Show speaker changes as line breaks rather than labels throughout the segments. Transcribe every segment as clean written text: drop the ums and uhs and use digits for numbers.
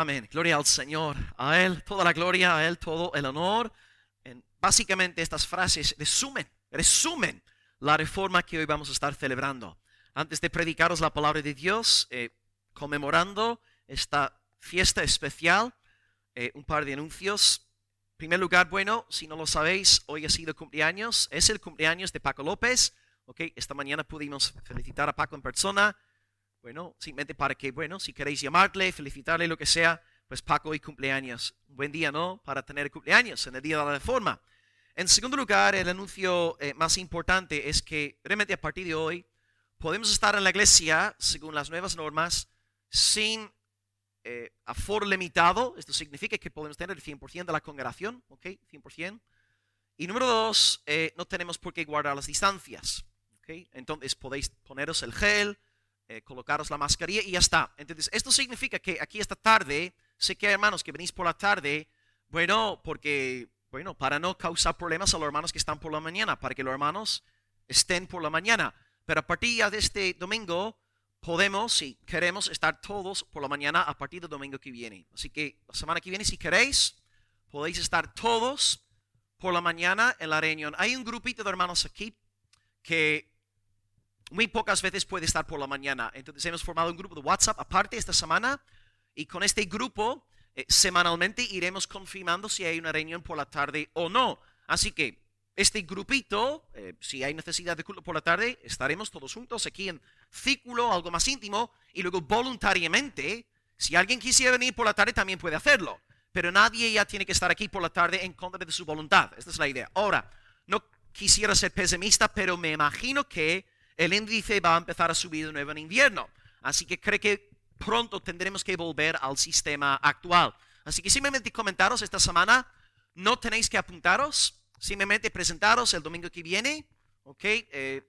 Amén. Gloria al Señor. A Él toda la gloria, a Él todo el honor. Básicamente estas frases resumen la reforma que hoy vamos a estar celebrando. Antes de predicaros la palabra de Dios, conmemorando esta fiesta especial, un par de anuncios. En primer lugar, bueno, si no lo sabéis, hoy ha sido cumpleaños. Es el cumpleaños de Paco López. Esta mañana pudimos felicitar a Paco en persona. Bueno, simplemente para que, bueno, si queréis llamarle, felicitarle, lo que sea, pues Paco hoy cumpleaños. Un buen día, ¿no? Para tener cumpleaños en el día de la reforma. En segundo lugar, el anuncio más importante es que realmente a partir de hoy podemos estar en la iglesia, según las nuevas normas, sin aforo limitado. Esto significa que podemos tener el 100% de la congregación, ¿ok? 100%. Y número dos, no tenemos por qué guardar las distancias, ¿ok? Entonces podéis poneros el gel, colocaros la mascarilla y ya está. Entonces esto significa que aquí esta tarde, sé que hay hermanos que venís por la tarde, bueno, para no causar problemas a los hermanos que están por la mañana, para que los hermanos estén por la mañana. Pero a partir ya de este domingo podemos, si queremos, estar todos por la mañana a partir del domingo que viene. Así que la semana que viene, si queréis, podéis estar todos por la mañana en la reunión. Hay un grupito de hermanos aquí que muy pocas veces puede estar por la mañana. Entonces hemos formado un grupo de WhatsApp aparte esta semana y con este grupo semanalmente iremos confirmando si hay una reunión por la tarde o no. Así que este grupito, si hay necesidad de culto por la tarde, estaremos todos juntos aquí en círculo, algo más íntimo, y luego voluntariamente, si alguien quisiera venir por la tarde también puede hacerlo, pero nadie ya tiene que estar aquí por la tarde en contra de su voluntad. Esta es la idea. Ahora, no quisiera ser pesimista, pero me imagino que el índice va a empezar a subir de nuevo en invierno. Así que creo que pronto tendremos que volver al sistema actual. Así que simplemente comentaros esta semana, no tenéis que apuntaros, simplemente presentaros el domingo que viene, ¿ok?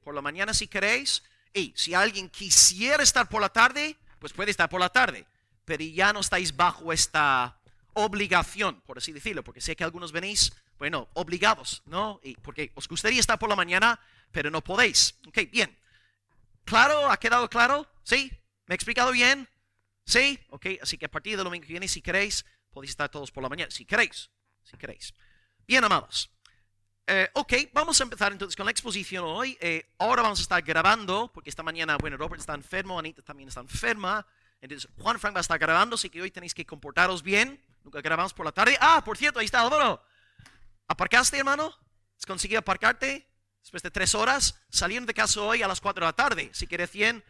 Por la mañana si queréis. Y si alguien quisiera estar por la tarde, pues puede estar por la tarde. Pero ya no estáis bajo esta obligación, por así decirlo, porque sé que algunos venís, bueno, obligados, ¿no? Y porque os gustaría estar por la mañana, pero no podéis. Ok, bien. ¿Claro? ¿Ha quedado claro? ¿Sí? ¿Me he explicado bien? ¿Sí? Ok, así que a partir del domingo que viene, si queréis, podéis estar todos por la mañana. Si queréis. Bien, amados. Ok, vamos a empezar entonces con la exposición hoy. Ahora vamos a estar grabando, porque esta mañana, bueno, Robert está enfermo, Anita también está enferma. Entonces, Juan Frank va a estar grabando, así que hoy tenéis que comportaros bien. Nunca grabamos por la tarde. Ah, por cierto, ahí está Álvaro. ¿Aparcaste, hermano? ¿Has conseguido aparcarte? Después de 3 horas, salieron de casa hoy a las 4 de la tarde. Así que recién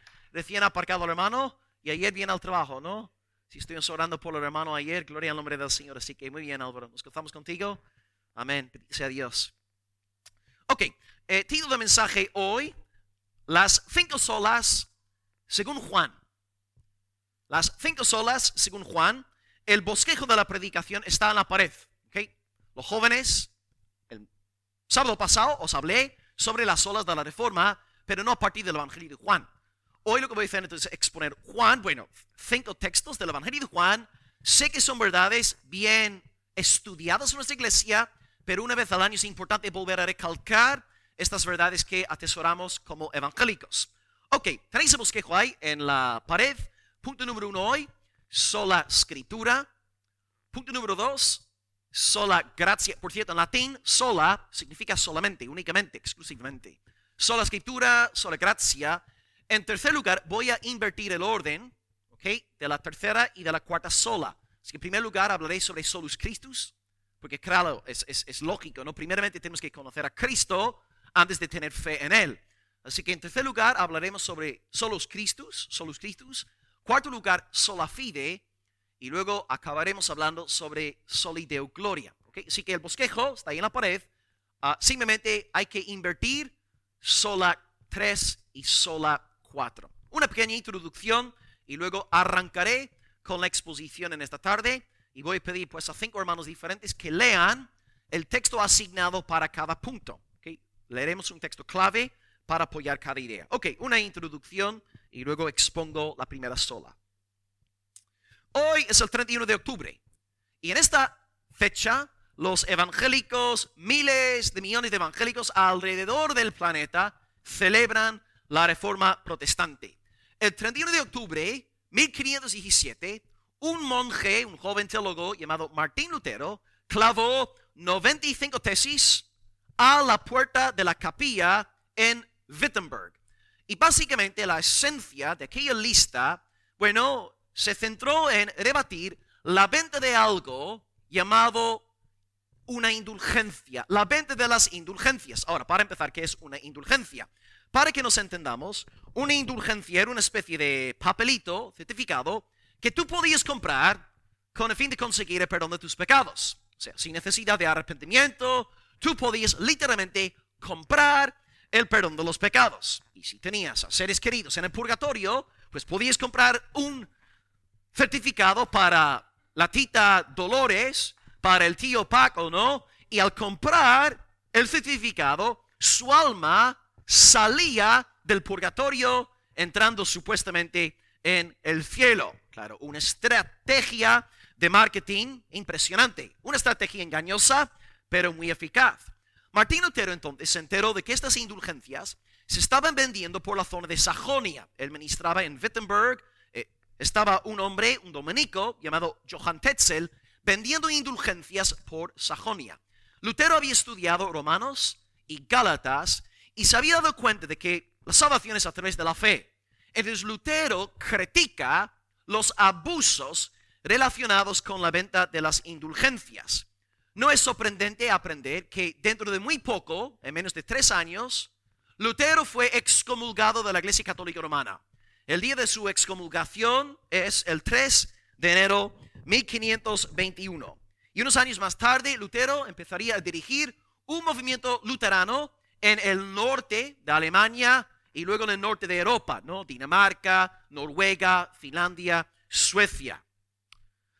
aparcado el hermano y ayer viene al trabajo, ¿no? Si estuvimos orando por el hermano ayer, gloria al nombre del Señor. Así que muy bien, Álvaro. Nos gozamos contigo. Amén. Sea Dios. Ok, título de mensaje hoy, las 5 solas según Juan. Las 5 solas según Juan. El bosquejo de la predicación está en la pared. ¿Okay? Los jóvenes, el sábado pasado os hablé sobre las solas de la reforma, pero no a partir del Evangelio de Juan. Hoy lo que voy a hacer entonces es exponer Juan, 5 textos del Evangelio de Juan. Sé que son verdades bien estudiadas en nuestra iglesia, pero una vez al año es importante volver a recalcar estas verdades que atesoramos como evangélicos. Ok, tenéis el bosquejo ahí en la pared. Punto número 1 hoy, sola escritura. Punto número 2, sola gratia. Por cierto, en latín, sola significa solamente, únicamente, exclusivamente. Sola escritura, sola gratia. En tercer lugar, voy a invertir el orden, ¿okay? De la tercera y de la cuarta sola. Así que en primer lugar hablaré sobre solus Christus, porque claro, es lógico, ¿no? Primeramente tenemos que conocer a Cristo antes de tener fe en Él. Así que en tercer lugar hablaremos sobre solus Christus. Cuarto lugar, sola fide. Y luego acabaremos hablando sobre soli Deo gloria. ¿Okay? Así que el bosquejo está ahí en la pared. Simplemente hay que invertir sola 3 y sola 4. Una pequeña introducción y luego arrancaré con la exposición en esta tarde. Y voy a pedir pues a 5 hermanos diferentes que lean el texto asignado para cada punto. ¿Okay? Leeremos un texto clave para apoyar cada idea. Ok, una introducción y luego expongo la primera sola. Hoy es el 31 de octubre y en esta fecha los evangélicos, miles de millones de evangélicos alrededor del planeta celebran la Reforma Protestante. El 31 de octubre 1517, un monje, un joven teólogo llamado Martín Lutero, clavó 95 tesis a la puerta de la capilla en Wittenberg. Y básicamente la esencia de aquella lista, bueno, se centró en rebatir la venta de algo llamado una indulgencia, la venta de las indulgencias. Ahora, para empezar, ¿qué es una indulgencia? Para que nos entendamos, una indulgencia era una especie de papelito, certificado, que tú podías comprar con el fin de conseguir el perdón de tus pecados. O sea, sin necesidad de arrepentimiento, tú podías literalmente comprar el perdón de los pecados. Y si tenías a seres queridos en el purgatorio, pues podías comprar un certificado para la tita Dolores, para el tío Paco, ¿no? Y al comprar el certificado, su alma salía del purgatorio, entrando supuestamente en el cielo. Claro, una estrategia de marketing impresionante, una estrategia engañosa, pero muy eficaz. Martín Lutero entonces se enteró de que estas indulgencias se estaban vendiendo por la zona de Sajonia. Él ministraba en Wittenberg. Estaba un hombre, un dominico, llamado Johann Tetzel, vendiendo indulgencias por Sajonia. Lutero había estudiado Romanos y Gálatas y se había dado cuenta de que la salvación es a través de la fe. Entonces Lutero critica los abusos relacionados con la venta de las indulgencias. No es sorprendente aprender que dentro de muy poco, en menos de 3 años, Lutero fue excomulgado de la Iglesia Católica Romana. El día de su excomulgación es el 3 de enero de 1521. Y unos años más tarde, Lutero empezaría a dirigir un movimiento luterano en el norte de Alemania y luego en el norte de Europa, ¿no? Dinamarca, Noruega, Finlandia, Suecia.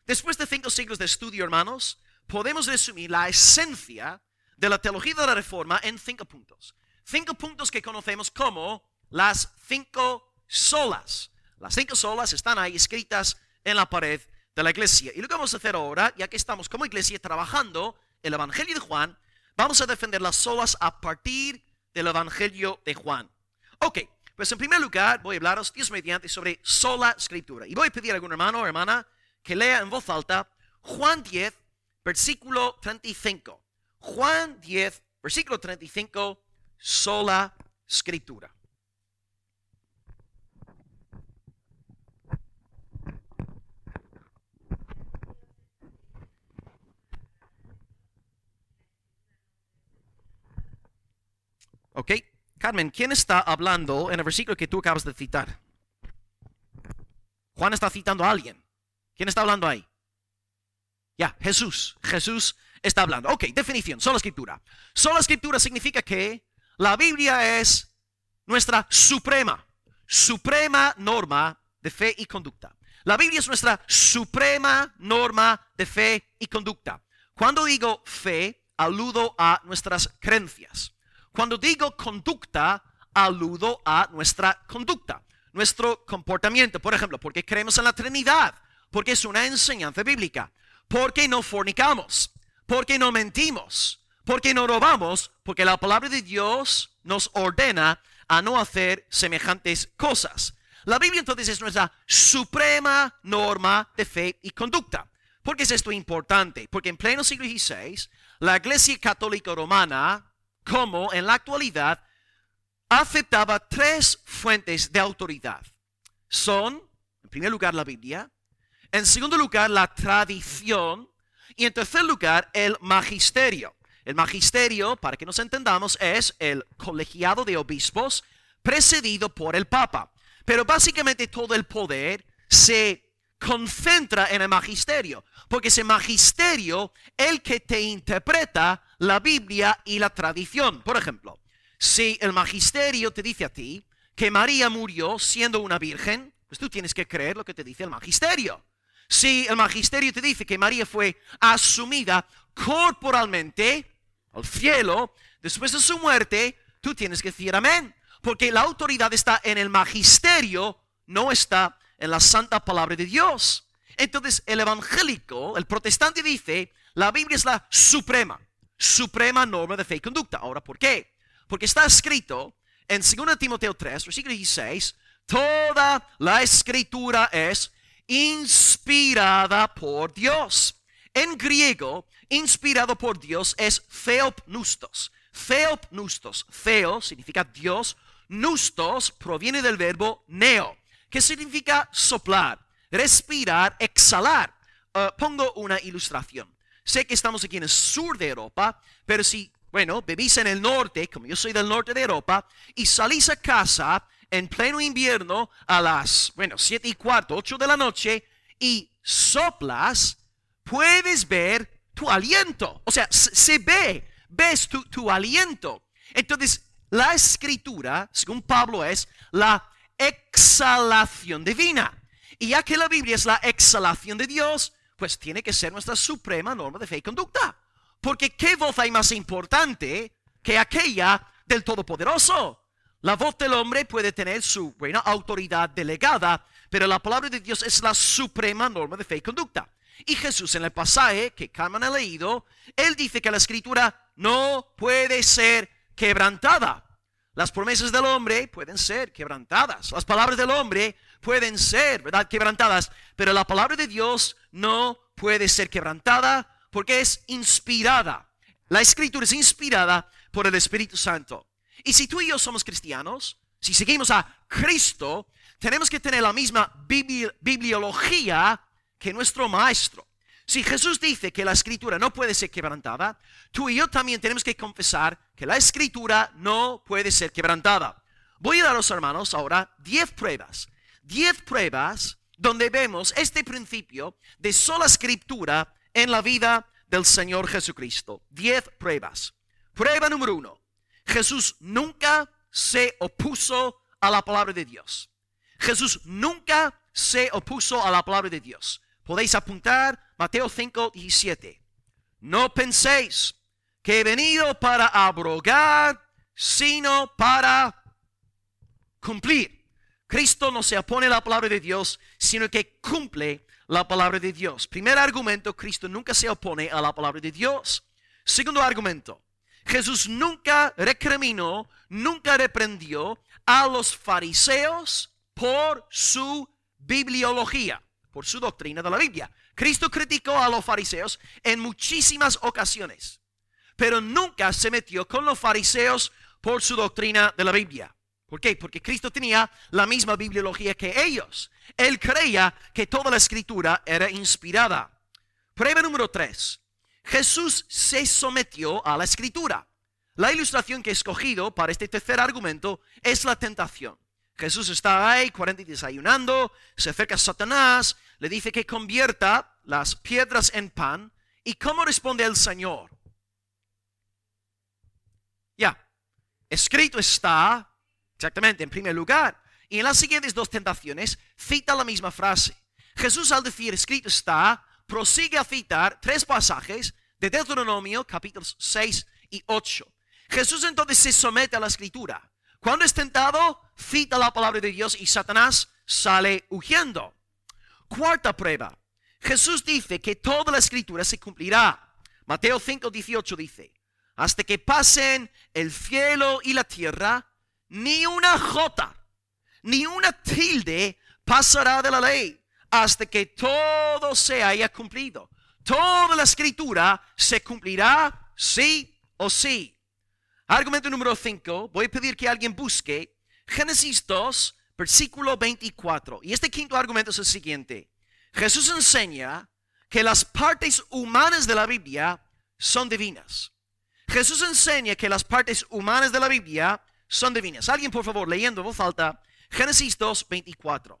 Después de 5 siglos de estudio, hermanos, podemos resumir la esencia de la teología de la Reforma en 5 puntos. 5 puntos que conocemos como las 5 solas. Las 5 solas están ahí escritas en la pared de la iglesia. Y lo que vamos a hacer ahora, ya que estamos como iglesia trabajando el Evangelio de Juan, vamos a defender las solas a partir del Evangelio de Juan. Ok, pues en primer lugar voy a hablaros, Dios mediante, sobre sola escritura. Y voy a pedir a algún hermano o hermana que lea en voz alta Juan 10, versículo 35. Juan 10, versículo 35, sola escritura. Ok, Carmen, ¿quién está hablando en el versículo que tú acabas de citar? Juan está citando a alguien. ¿Quién está hablando ahí? Ya, Jesús. Jesús está hablando. Ok, definición, sola escritura. Sola escritura significa que la Biblia es nuestra suprema norma de fe y conducta. La Biblia es nuestra suprema norma de fe y conducta. Cuando digo fe, aludo a nuestras creencias. Cuando digo conducta, aludo a nuestra conducta, nuestro comportamiento. Por ejemplo, porque creemos en la Trinidad, porque es una enseñanza bíblica, porque no fornicamos, porque no mentimos, porque no robamos, porque la palabra de Dios nos ordena a no hacer semejantes cosas. La Biblia entonces es nuestra suprema norma de fe y conducta. ¿Por qué es esto importante? Porque en pleno siglo XVI, la Iglesia Católica Romana, como en la actualidad, aceptaba 3 fuentes de autoridad. Son, en primer lugar, la Biblia, en segundo lugar, la tradición, y en tercer lugar, el magisterio. El magisterio, para que nos entendamos, es el colegiado de obispos precedido por el Papa. Pero básicamente todo el poder se concentra en el magisterio, porque ese magisterio el que te interpreta la Biblia y la tradición. Por ejemplo, si el magisterio te dice a ti que María murió siendo una virgen, pues tú tienes que creer lo que te dice el magisterio. Si el magisterio te dice que María fue asumida corporalmente al cielo después de su muerte, tú tienes que decir amén, porque la autoridad está en el magisterio, no está en la santa palabra de Dios. Entonces el evangélico, el protestante, dice la Biblia es la suprema norma de fe y conducta. Ahora, ¿por qué? Porque está escrito en 2 Timoteo 3, versículo 16, toda la escritura es inspirada por Dios. En griego, inspirado por Dios es theopneustos. Theopneustos. Theo significa Dios. Neustos proviene del verbo neo, que significa soplar, respirar, exhalar. Pongo una ilustración. Sé que estamos aquí en el sur de Europa, pero si, vivís en el norte, como yo soy del norte de Europa, y salís a casa en pleno invierno a las, 7:15, 8 de la noche, y soplas, puedes ver tu aliento. O sea, se ve, ves tu aliento. Entonces, la escritura, según Pablo, es la exhalación divina. Y ya que la Biblia es la exhalación de Dios, pues tiene que ser nuestra suprema norma de fe y conducta. Porque ¿qué voz hay más importante que aquella del Todopoderoso? La voz del hombre puede tener su buena autoridad delegada, pero la palabra de Dios es la suprema norma de fe y conducta. Y Jesús, en el pasaje que Carmen ha leído, él dice que la escritura no puede ser quebrantada. Las promesas del hombre pueden ser quebrantadas. Las palabras del hombre pueden ser, ¿verdad?, quebrantadas. Pero la palabra de Dios no puede ser quebrantada porque es inspirada. La escritura es inspirada por el Espíritu Santo. Y si tú y yo somos cristianos, si seguimos a Cristo, tenemos que tener la misma bibliología que nuestro maestro. Si Jesús dice que la escritura no puede ser quebrantada, tú y yo también tenemos que confesar que la escritura no puede ser quebrantada. Voy a daros, hermanos, ahora 10 pruebas. 10 pruebas donde vemos este principio de sola escritura en la vida del Señor Jesucristo. 10 pruebas. Prueba número 1. Jesús nunca se opuso a la palabra de Dios. Jesús nunca se opuso a la palabra de Dios. Podéis apuntar Mateo 5:17. No penséis que he venido para abrogar, sino para cumplir. Cristo no se opone a la palabra de Dios, sino que cumple la palabra de Dios. Primer argumento, Cristo nunca se opone a la palabra de Dios. Segundo argumento, Jesús nunca recriminó, nunca reprendió a los fariseos por su bibliología, por su doctrina de la Biblia. Cristo criticó a los fariseos en muchísimas ocasiones, pero nunca se metió con los fariseos por su doctrina de la Biblia. ¿Por qué? Porque Cristo tenía la misma bibliología que ellos. Él creía que toda la escritura era inspirada. Prueba número 3. Jesús se sometió a la escritura. La ilustración que he escogido para este tercer argumento es la tentación. Jesús está ahí, 40 días ayunando, se acerca a Satanás, le dice que convierta las piedras en pan. ¿Y cómo responde el Señor? Escrito está, exactamente, en primer lugar. Y en las siguientes 2 tentaciones cita la misma frase. Jesús, al decir escrito está, prosigue a citar 3 pasajes de Deuteronomio, capítulos 6 y 8. Jesús entonces se somete a la escritura. Cuando es tentado, cita la palabra de Dios y Satanás sale huyendo. Cuarta prueba. Jesús dice que toda la escritura se cumplirá. Mateo 5:18 dice: hasta que pasen el cielo y la tierra, ni una jota, ni una tilde pasará de la ley, hasta que todo se haya cumplido. Toda la escritura se cumplirá sí o sí. Argumento número 5. Voy a pedir que alguien busque Génesis 2, versículo 24. Y este quinto argumento es el siguiente. Jesús enseña que las partes humanas de la Biblia son divinas. Jesús enseña que las partes humanas de la Biblia son divinas. Alguien, por favor, leyendo en voz alta, Génesis 2, 24.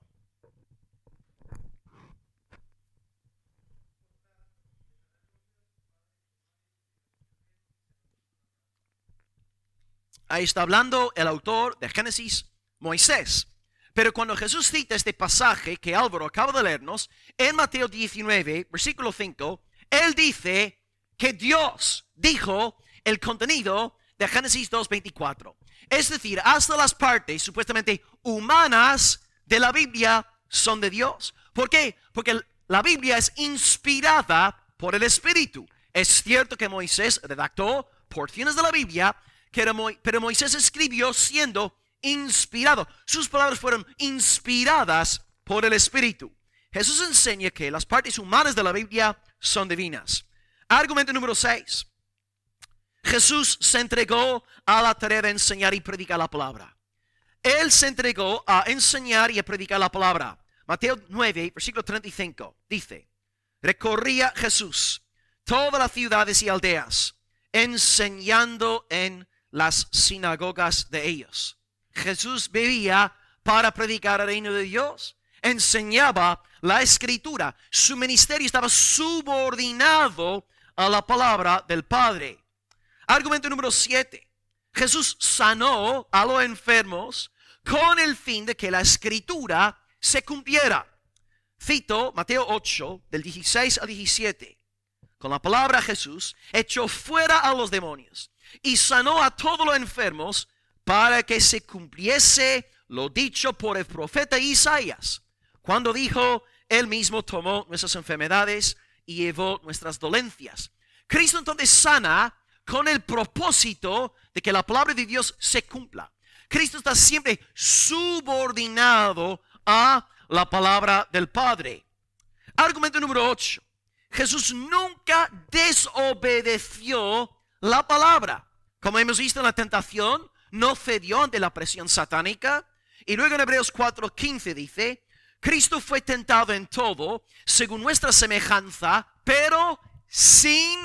Ahí está hablando el autor de Génesis, Moisés. Pero cuando Jesús cita este pasaje que Álvaro acaba de leernos, en Mateo 19, versículo 5, él dice que Dios dijo el contenido de Génesis 2:24. Es decir, hasta las partes supuestamente humanas de la Biblia son de Dios. ¿Por qué? Porque la Biblia es inspirada por el Espíritu. Es cierto que Moisés redactó porciones de la Biblia, pero Moisés escribió siendo inspirado. Sus palabras fueron inspiradas por el Espíritu. Jesús enseña que las partes humanas de la Biblia son divinas. Argumento número 6. Jesús se entregó a la tarea de enseñar y predicar la palabra. Él se entregó a enseñar y a predicar la palabra. Mateo 9, versículo 35, dice: recorría Jesús todas las ciudades y aldeas, enseñando en las sinagogas de ellos. Jesús vivía para predicar el reino de Dios. Enseñaba la Escritura. Su ministerio estaba subordinado a la palabra del Padre. Argumento número 7. Jesús sanó a los enfermos con el fin de que la Escritura se cumpliera. Cito Mateo 8, del 16 al 17. Con la palabra Jesús echó fuera a los demonios y sanó a todos los enfermos para que se cumpliese lo dicho por el profeta Isaías, cuando dijo: él mismo tomó nuestras enfermedades y llevó nuestras dolencias. Cristo entonces sana con el propósito de que la palabra de Dios se cumpla. Cristo está siempre subordinado a la palabra del Padre. Argumento número 8. Jesús nunca desobedeció la palabra. Como hemos visto en la tentación, no cedió ante la presión satánica. Y luego en Hebreos 4:15 dice: Cristo fue tentado en todo, según nuestra semejanza, pero sin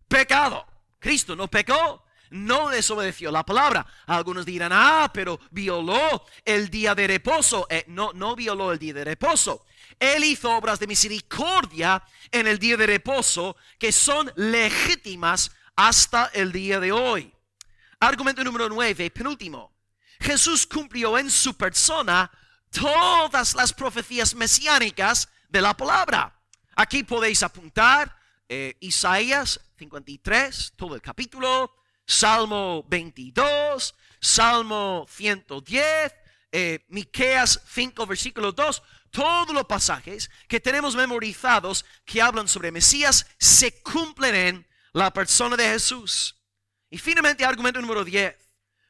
pecado. Cristo no pecó, no desobedeció la palabra. Algunos dirán: pero violó el día de reposo. No violó el día de reposo. Él hizo obras de misericordia en el día de reposo que son legítimas hasta el día de hoy. Argumento número 9, penúltimo. Jesús cumplió en su persona todas las profecías mesiánicas de la palabra. Aquí podéis apuntar Isaías 53, todo el capítulo, Salmo 22, Salmo 110, Miqueas 5, versículo 2. Todos los pasajes que tenemos memorizados que hablan sobre Mesías se cumplen en la persona de Jesús. Y finalmente, argumento número 10.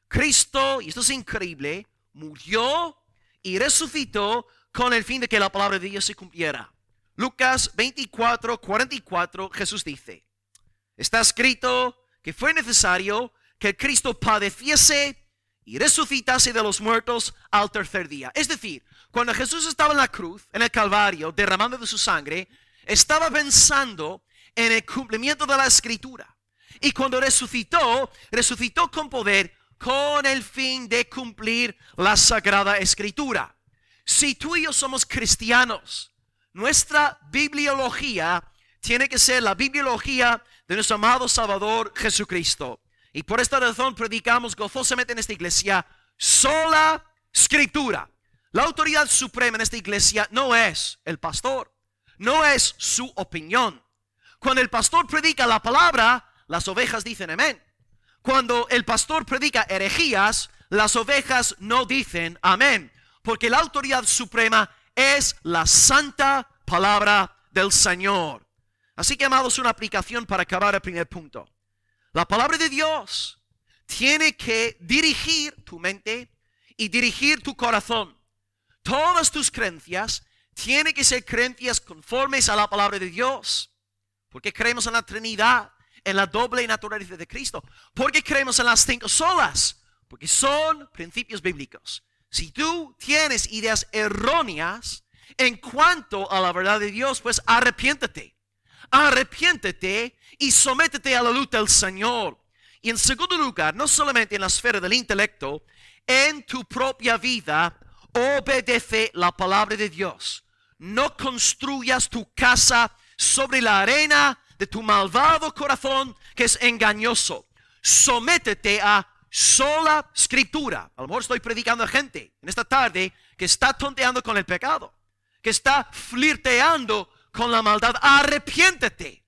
Cristo, y esto es increíble, murió y resucitó con el fin de que la palabra de Dios se cumpliera. Lucas 24, 44, Jesús dice: está escrito que fue necesario que Cristo padeciese y resucitase de los muertos al tercer día. Es decir, cuando Jesús estaba en la cruz, en el Calvario, derramando de su sangre, estaba pensando en el cumplimiento de la Escritura. Y cuando resucitó, resucitó con poder, con el fin de cumplir la Sagrada Escritura. Si tú y yo somos cristianos, nuestra bibliología tiene que ser la bibliología de nuestro amado Salvador Jesucristo. Y por esta razón predicamos gozosamente en esta iglesia sola Escritura. La autoridad suprema en esta iglesia no es el pastor, no es su opinión. Cuando el pastor predica la palabra, las ovejas dicen amén. Cuando el pastor predica herejías, las ovejas no dicen amén. Porque la autoridad suprema es la santa palabra del Señor. Así que, amados, una aplicación para acabar el primer punto. La palabra de Dios tiene que dirigir tu mente y dirigir tu corazón. Todas tus creencias tienen que ser creencias conformes a la palabra de Dios. Porque creemos en la Trinidad, en la doble naturaleza de Cristo. Porque creemos en las 5 solas. Porque son principios bíblicos. Si tú tienes ideas erróneas en cuanto a la verdad de Dios, pues arrepiéntete. Arrepiéntete y sométete a la luz del Señor. Y en segundo lugar, no solamente en la esfera del intelecto, en tu propia vida, obedece la palabra de Dios. No construyas tu casa sobre la arena de tu malvado corazón que es engañoso. Sométete a sola Escritura. A lo mejor estoy predicando a gente en esta tarde que está tonteando con el pecado, que está flirteando con la maldad. Arrepiéntete.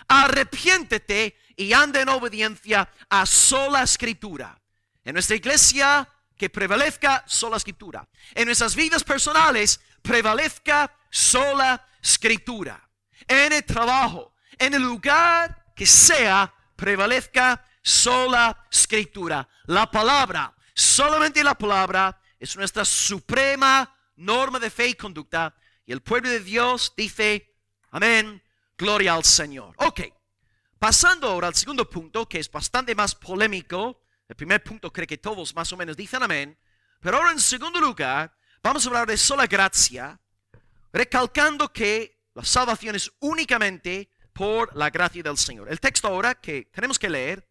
Arrepiéntete y anda en obediencia a sola Escritura. En nuestra iglesia, que prevalezca sola Escritura. En nuestras vidas personales, prevalezca sola Escritura. En el trabajo, en el lugar que sea, prevalezca sola Escritura. La palabra, solamente la palabra, es nuestra suprema norma de fe y conducta. Y el pueblo de Dios dice, amén, gloria al Señor. Ok, pasando ahora al segundo punto, que es bastante más polémico. El primer punto creo que todos más o menos dicen amén. Pero ahora en segundo lugar, vamos a hablar de sola gracia, recalcando que la salvación es únicamente por la gracia del Señor. El texto ahora que tenemos que leer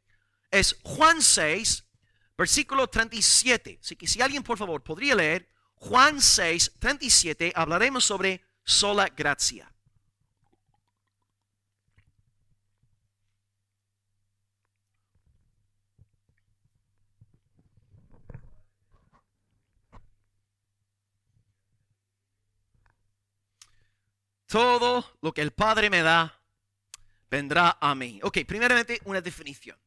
es Juan 6, versículo 37. Así que si alguien por favor podría leer Juan 6, 37, hablaremos sobre sola gracia. Todo lo que el Padre me da, vendrá a mí. Ok, primeramente una definición.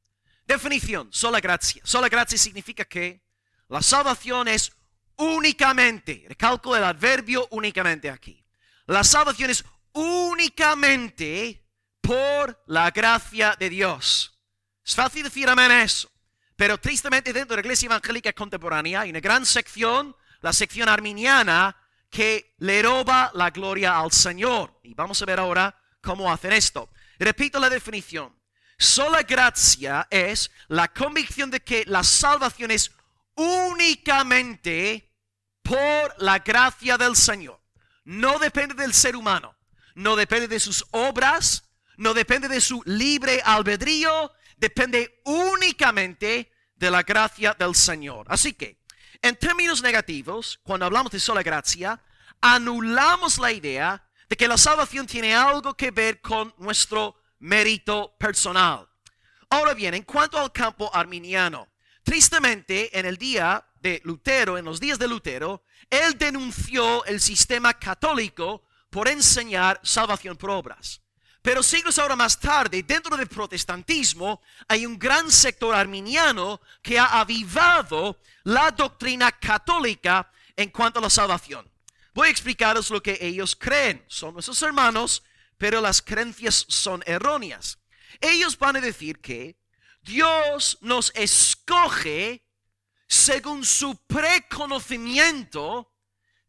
Definición, sola gracia. Sola gracia significa que la salvación es únicamente, recalco el adverbio únicamente aquí. La salvación es únicamente por la gracia de Dios. Es fácil decir amén a eso. Pero tristemente dentro de la iglesia evangélica contemporánea hay una gran sección, la sección arminiana, que le roba la gloria al Señor. Y vamos a ver ahora cómo hacen esto. Repito la definición. Sola gracia es la convicción de que la salvación es únicamente por la gracia del Señor. No depende del ser humano. No depende de sus obras. No depende de su libre albedrío. Depende únicamente de la gracia del Señor. Así que, en términos negativos, cuando hablamos de sola gracia, anulamos la idea de que la salvación tiene algo que ver con nuestro mérito personal. Ahora bien, en cuanto al campo arminiano, tristemente en el día de Lutero, en los días de Lutero, él denunció el sistema católico por enseñar salvación por obras. Pero siglos ahora más tarde, dentro del protestantismo, hay un gran sector arminiano que ha avivado la doctrina católica en cuanto a la salvación. Voy a explicaros lo que ellos creen. Son nuestros hermanos, pero las creencias son erróneas. Ellos van a decir que Dios nos escoge según su preconocimiento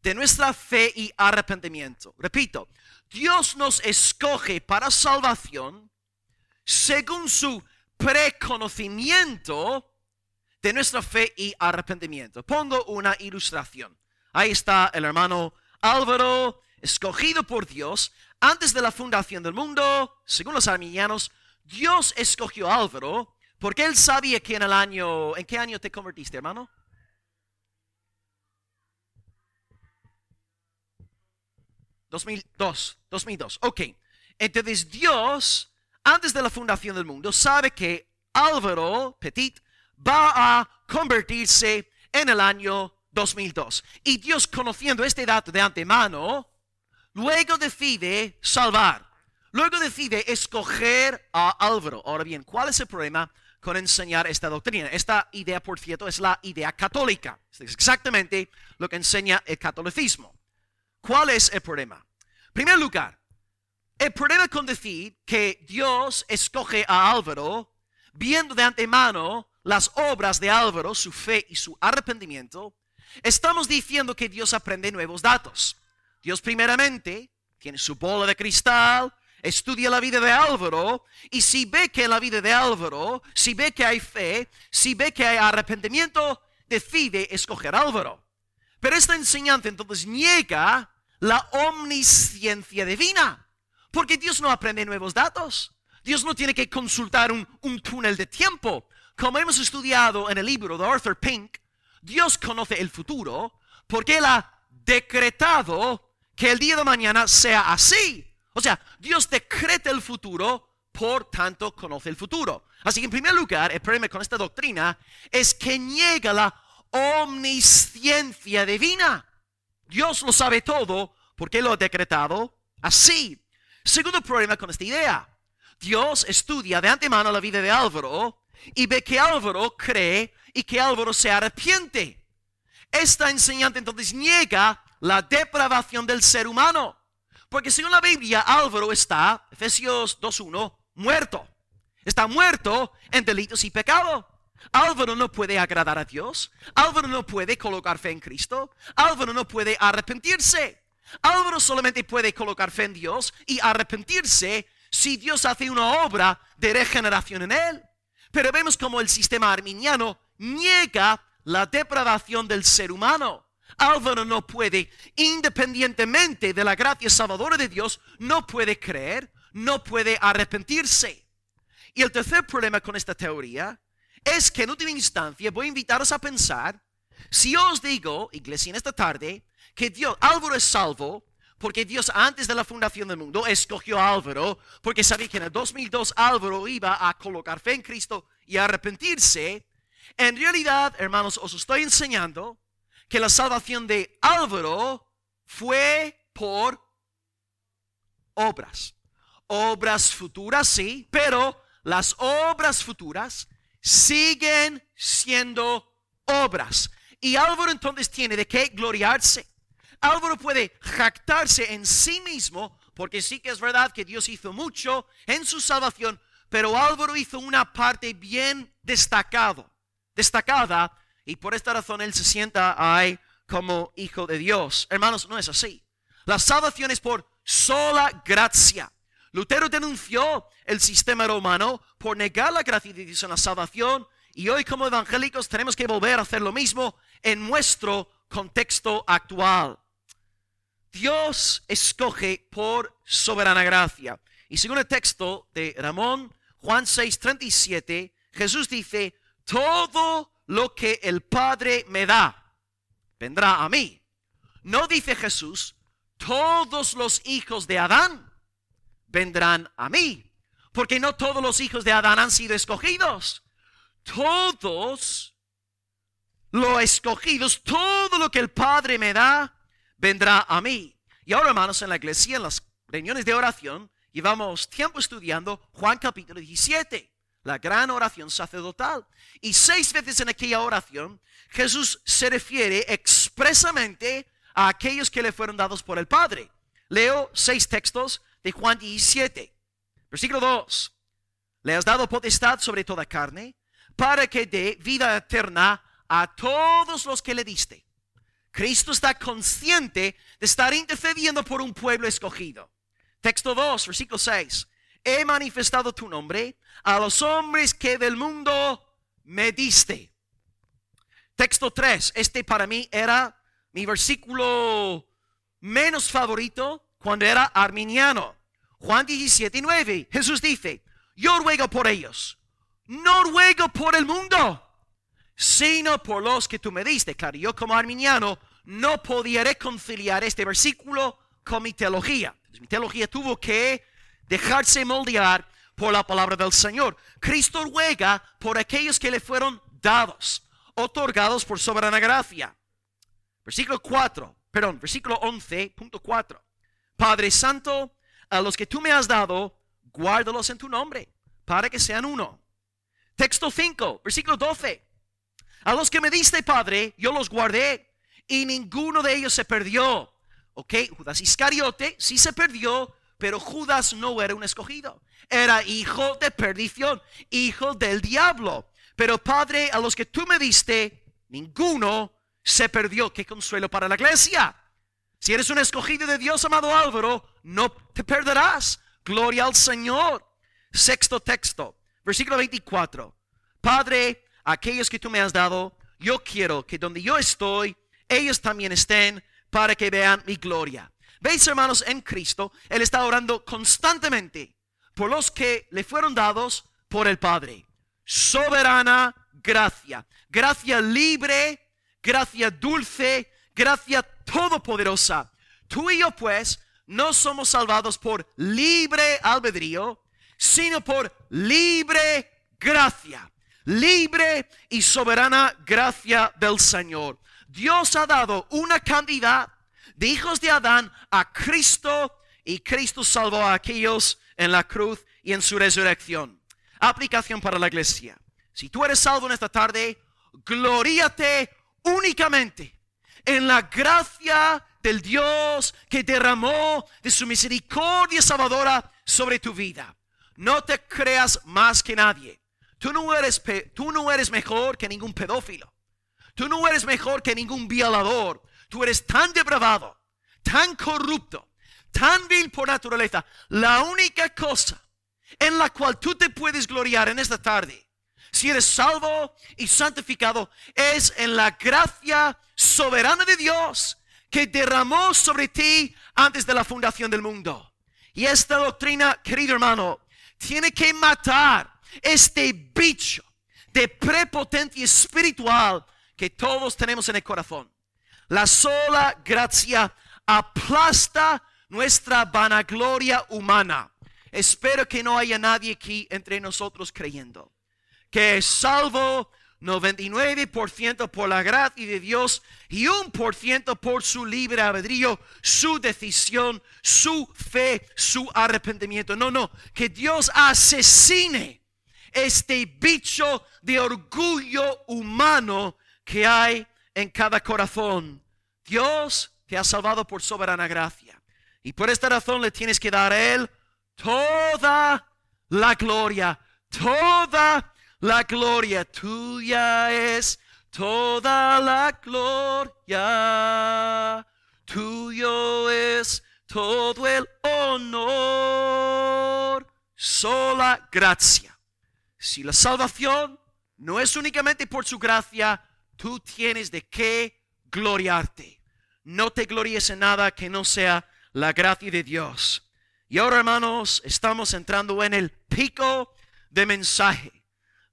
de nuestra fe y arrepentimiento. Repito, Dios nos escoge para salvación según su preconocimiento de nuestra fe y arrepentimiento. Pongo una ilustración. Ahí está el hermano Álvaro, escogido por Dios antes de la fundación del mundo. Según los arminianos, Dios escogió a Álvaro porque él sabía que ¿en qué año te convertiste, hermano? 2002. Ok. Entonces Dios, antes de la fundación del mundo, sabe que Álvaro Petit va a convertirse en el año 2002. Y Dios, conociendo este dato de antemano, luego decide salvar. Luego decide escoger a Álvaro. Ahora bien, ¿cuál es el problema con enseñar esta doctrina? Esta idea, por cierto, es la idea católica. Es exactamente lo que enseña el catolicismo. ¿Cuál es el problema? En primer lugar, el problema con decir que Dios escoge a Álvaro, viendo de antemano las obras de Álvaro, su fe y su arrepentimiento, estamos diciendo que Dios aprende nuevos datos. Dios primeramente tiene su bola de cristal, estudia la vida de Álvaro, y si ve que en la vida de Álvaro, si ve que hay fe, si ve que hay arrepentimiento, decide escoger a Álvaro. Pero esta enseñanza entonces niega la omnisciencia divina, porque Dios no aprende nuevos datos. Dios no tiene que consultar un túnel de tiempo. Como hemos estudiado en el libro de Arthur Pink, Dios conoce el futuro porque Él ha decretado que el día de mañana sea así. O sea, Dios decreta el futuro, por tanto conoce el futuro. Así que en primer lugar, el problema con esta doctrina es que niega la omnisciencia divina. Dios lo sabe todo porque lo ha decretado así. Segundo problema con esta idea. Dios estudia de antemano la vida de Álvaro y ve que Álvaro cree y que Álvaro se arrepiente. Esta enseñanza entonces niega la depravación del ser humano. Porque según la Biblia, Álvaro está, Efesios 2:1, muerto. Está muerto en delitos y pecado. Álvaro no puede agradar a Dios. Álvaro no puede colocar fe en Cristo. Álvaro no puede arrepentirse. Álvaro solamente puede colocar fe en Dios y arrepentirse si Dios hace una obra de regeneración en él. Pero vemos como el sistema arminiano niega la depravación del ser humano. Álvaro no puede, independientemente de la gracia salvadora de Dios, no puede creer, no puede arrepentirse. Y el tercer problema con esta teoría es que en última instancia voy a invitaros a pensar, si yo os digo, iglesia, en esta tarde, que Álvaro es salvo, porque Dios antes de la fundación del mundo escogió a Álvaro, porque sabía que en el 2002 Álvaro iba a colocar fe en Cristo y a arrepentirse. En realidad, hermanos, os estoy enseñando que la salvación de Álvaro fue por obras. Obras futuras, sí, pero las obras futuras siguen siendo obras. Y Álvaro entonces tiene de qué gloriarse. Álvaro puede jactarse en sí mismo, porque sí que es verdad que Dios hizo mucho en su salvación, pero Álvaro hizo una parte bien destacada, y por esta razón él se sienta ahí como hijo de Dios. Hermanos, no es así. La salvación es por sola gracia. Lutero denunció el sistema romano por negar la gracia de Dios en la salvación, y hoy como evangélicos tenemos que volver a hacer lo mismo en nuestro contexto actual. Dios escoge por soberana gracia. Y según el texto de Ramón, Juan 6:37, Jesús dice, todo lo que el Padre me da, vendrá a mí. No dice Jesús, todos los hijos de Adán vendrán a mí. Porque no todos los hijos de Adán han sido escogidos. Todos los escogidos, todo lo que el Padre me da, vendrá a mí. Y ahora, hermanos, en la iglesia, en las reuniones de oración, llevamos tiempo estudiando Juan capítulo 17, la gran oración sacerdotal. Y 6 veces en aquella oración, Jesús se refiere expresamente a aquellos que le fueron dados por el Padre. Leo 6 textos de Juan 17. Versículo 2. Le has dado potestad sobre toda carne, para que dé vida eterna a todos los que le diste. Cristo está consciente de estar intercediendo por un pueblo escogido. Texto 2, versículo 6. He manifestado tu nombre a los hombres que del mundo me diste. Texto 3. Este para mí era mi versículo menos favorito cuando era arminiano. Juan 17:9. Jesús dice, yo ruego por ellos. No ruego por el mundo, sino por los que tú me diste. Claro, yo como arminiano no podía reconciliar este versículo con mi teología. Mi teología tuvo que dejarse moldear por la palabra del Señor. Cristo ruega por aquellos que le fueron dados, otorgados por soberana gracia. Versículo 11.4. Padre Santo, a los que tú me has dado, guárdalos en tu nombre, para que sean uno. Texto 5, versículo 12. A los que me diste, Padre, yo los guardé, y ninguno de ellos se perdió. Ok, Judas Iscariote sí se perdió, pero Judas no era un escogido. Era hijo de perdición, hijo del diablo. Pero Padre, a los que tú me diste, ninguno se perdió. Qué consuelo para la iglesia. Si eres un escogido de Dios, amado Álvaro, no te perderás. Gloria al Señor. Sexto texto, versículo 24. Padre, aquellos que tú me has dado, yo quiero que donde yo estoy, ellos también estén, para que vean mi gloria. ¿Veis, hermanos, en Cristo? Él está orando constantemente por los que le fueron dados por el Padre. Soberana gracia. Gracia libre, gracia dulce, gracia todopoderosa. Tú y yo, pues, no somos salvados por libre albedrío, sino por libre gracia. Libre y soberana gracia del Señor. Dios ha dado una cantidad de hijos de Adán a Cristo, y Cristo salvó a aquellos en la cruz y en su resurrección. Aplicación para la iglesia. Si tú eres salvo en esta tarde, gloríate únicamente en la gracia del Dios que derramó de su misericordia salvadora sobre tu vida. No te creas más que nadie. Tú no eres mejor que ningún pedófilo. Tú no eres mejor que ningún violador. Tú eres tan depravado, tan corrupto, tan vil por naturaleza, la única cosa en la cual tú te puedes gloriar en esta tarde, si eres salvo y santificado, es en la gracia soberana de Dios que derramó sobre ti antes de la fundación del mundo. Y esta doctrina, querido hermano, tiene que matar este bicho de prepotencia espiritual que todos tenemos en el corazón. La sola gracia aplasta nuestra vanagloria humana. Espero que no haya nadie aquí entre nosotros creyendo que es salvo 99% por la gracia de Dios y 1% por su libre albedrío, su decisión, su fe, su arrepentimiento. No, que Dios asesine este bicho de orgullo humano que hay en cada corazón. Dios te ha salvado por soberana gracia y por esta razón le tienes que dar a Él toda la gloria, toda la gloria tuya es, toda la gloria, tuyo es todo el honor, sola gracia. Si la salvación no es únicamente por su gracia, tú tienes de qué gloriarte. No te glories en nada que no sea la gracia de Dios. Y ahora, hermanos, estamos entrando en el pico de mensaje.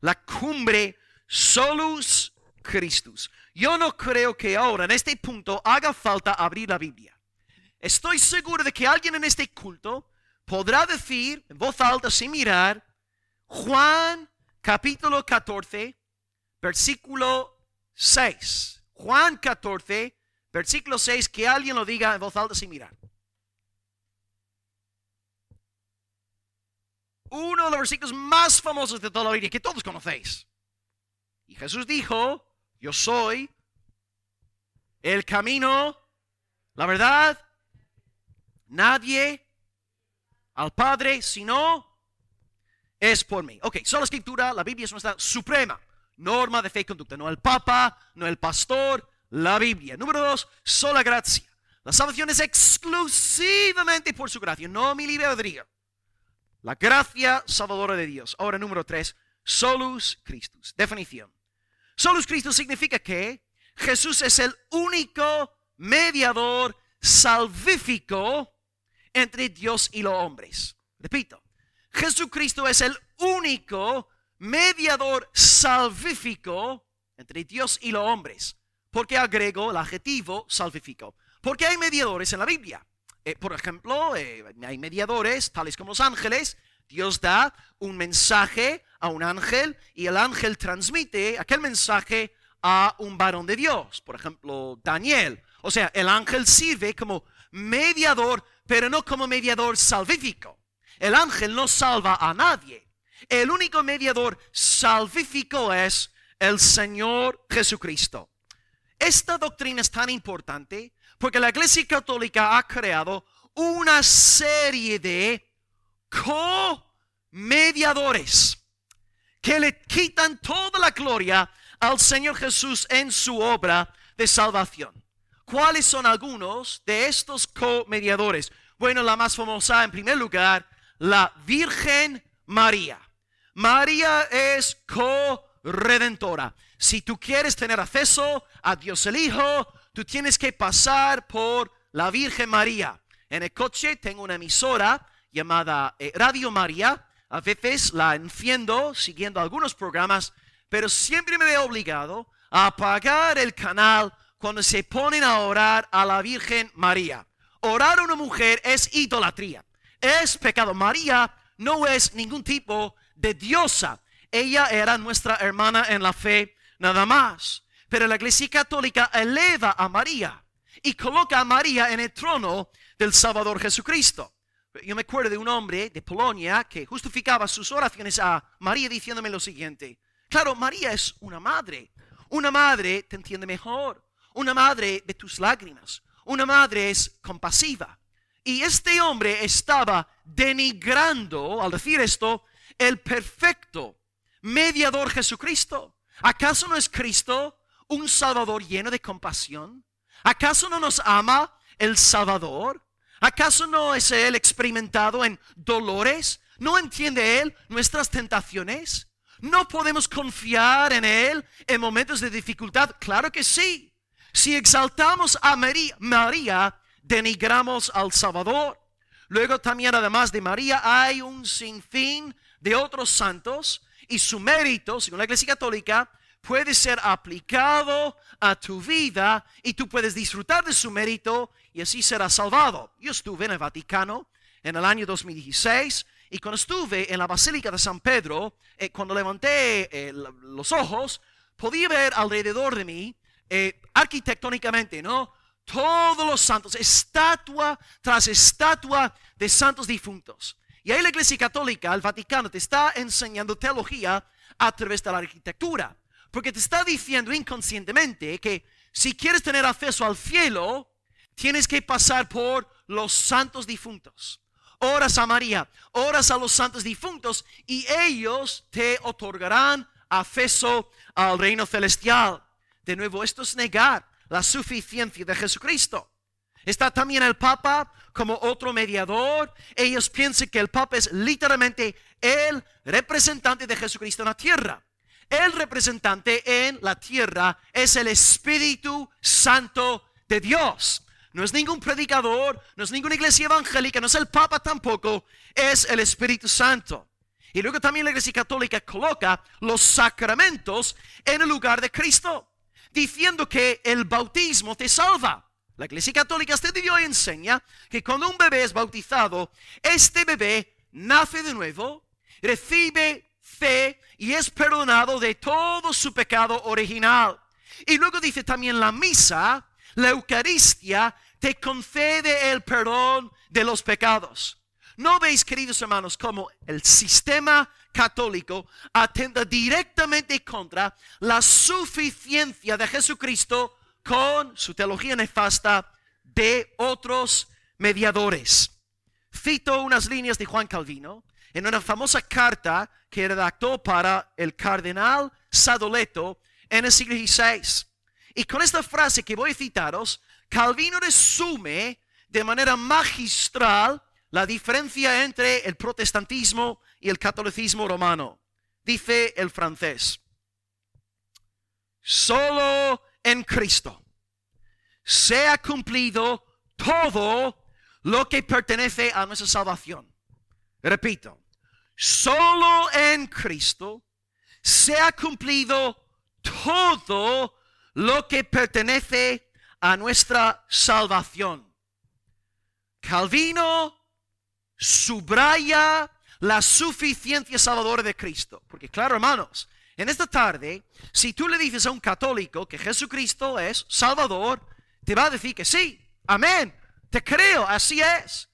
La cumbre Solus Christus. Yo no creo que ahora en este punto haga falta abrir la Biblia. Estoy seguro de que alguien en este culto podrá decir en voz alta sin mirar Juan capítulo 14 versículo 6. Juan 14 versículo 6, que alguien lo diga en voz alta sin mirar. Uno de los versículos más famosos de toda la Biblia que todos conocéis. Y Jesús dijo, yo soy el camino, la verdad, nadie al Padre sino es por mí. Ok, sola escritura, la Biblia es nuestra suprema norma de fe y conducta. No el Papa, no el pastor, la Biblia. Número 2, sola gracia. La salvación es exclusivamente por su gracia, no mi libre albedrío. La gracia salvadora de Dios. Ahora, número 3, solus Christus. Definición. Solus Christus significa que Jesús es el único mediador salvífico entre Dios y los hombres. Repito, Jesucristo es el único mediador salvífico entre Dios y los hombres. ¿Por qué agrego el adjetivo salvífico? Porque hay mediadores en la Biblia. Por ejemplo, hay mediadores tales como los ángeles. Dios da un mensaje a un ángel y el ángel transmite aquel mensaje a un varón de Dios. Por ejemplo, Daniel. O sea, el ángel sirve como mediador, pero no como mediador salvífico. El ángel no salva a nadie. El único mediador salvífico es el Señor Jesucristo. Esta doctrina es tan importante porque la Iglesia Católica ha creado una serie de co-mediadores que le quitan toda la gloria al Señor Jesús en su obra de salvación. ¿Cuáles son algunos de estos co-mediadores? Bueno, la más famosa, en primer lugar, la Virgen María. María es co-redentora. Si tú quieres tener acceso a Dios el Hijo, tú tienes que pasar por la Virgen María. En el coche tengo una emisora llamada Radio María. A veces la enciendo siguiendo algunos programas, pero siempre me veo obligado a apagar el canal cuando se ponen a orar a la Virgen María. Orar a una mujer es idolatría, es pecado. María no es ningún tipo de diosa. Ella era nuestra hermana en la fe, nada más. Pero la Iglesia Católica eleva a María y coloca a María en el trono del Salvador Jesucristo. Yo me acuerdo de un hombre de Polonia que justificaba sus oraciones a María diciéndome lo siguiente. Claro, María es una madre. Una madre te entiende mejor. Una madre de tus lágrimas. Una madre es compasiva. Y este hombre estaba denigrando, al decir esto, el perfecto mediador Jesucristo. ¿Acaso no es Cristo un Salvador lleno de compasión? ¿Acaso no nos ama el Salvador? ¿Acaso no es Él experimentado en dolores? ¿No entiende Él nuestras tentaciones? ¿No podemos confiar en Él en momentos de dificultad? Claro que sí. Si exaltamos a María, denigramos al Salvador. Luego también, además de María, hay un sinfín de otros santos y su mérito, según la Iglesia Católica, puede ser aplicado a tu vida y tú puedes disfrutar de su mérito y así serás salvado. Yo estuve en el Vaticano en el año 2016 y cuando estuve en la Basílica de San Pedro, cuando levanté los ojos, podía ver alrededor de mí, arquitectónicamente, ¿no?, todos los santos, estatua tras estatua de santos difuntos. Y ahí la Iglesia Católica, el Vaticano, te está enseñando teología a través de la arquitectura. Porque te está diciendo inconscientemente que si quieres tener acceso al cielo, tienes que pasar por los santos difuntos. Oras a María, oras a los santos difuntos y ellos te otorgarán acceso al reino celestial. De nuevo, esto es negar la suficiencia de Jesucristo. Está también el Papa como otro mediador. Ellos piensan que el Papa es literalmente el representante de Jesucristo en la tierra. El representante en la tierra es el Espíritu Santo de Dios. No es ningún predicador, no es ninguna iglesia evangélica, no es el Papa tampoco, es el Espíritu Santo. Y luego también la Iglesia Católica coloca los sacramentos en el lugar de Cristo, diciendo que el bautismo te salva. La Iglesia Católica hasta de hoy enseña que cuando un bebé es bautizado, este bebé nace de nuevo, recibe fe y es perdonado de todo su pecado original. Y luego dice también la misa, la Eucaristía, te concede el perdón de los pecados. ¿No veis, queridos hermanos, cómo el sistema católico atenta directamente contra la suficiencia de Jesucristo con su teología nefasta de otros mediadores? Cito unas líneas de Juan Calvino en una famosa carta que redactó para el cardenal Sadoleto en el siglo XVI. Y con esta frase que voy a citaros, Calvino resume de manera magistral la diferencia entre el protestantismo y el catolicismo romano. Dice el francés: solo en Cristo se ha cumplido todo lo que pertenece a nuestra salvación. Repito, solo en Cristo se ha cumplido todo lo que pertenece a nuestra salvación. Calvino subraya la suficiencia salvadora de Cristo. Porque claro, hermanos, en esta tarde, si tú le dices a un católico que Jesucristo es Salvador, te va a decir que sí, amén, te creo, así es.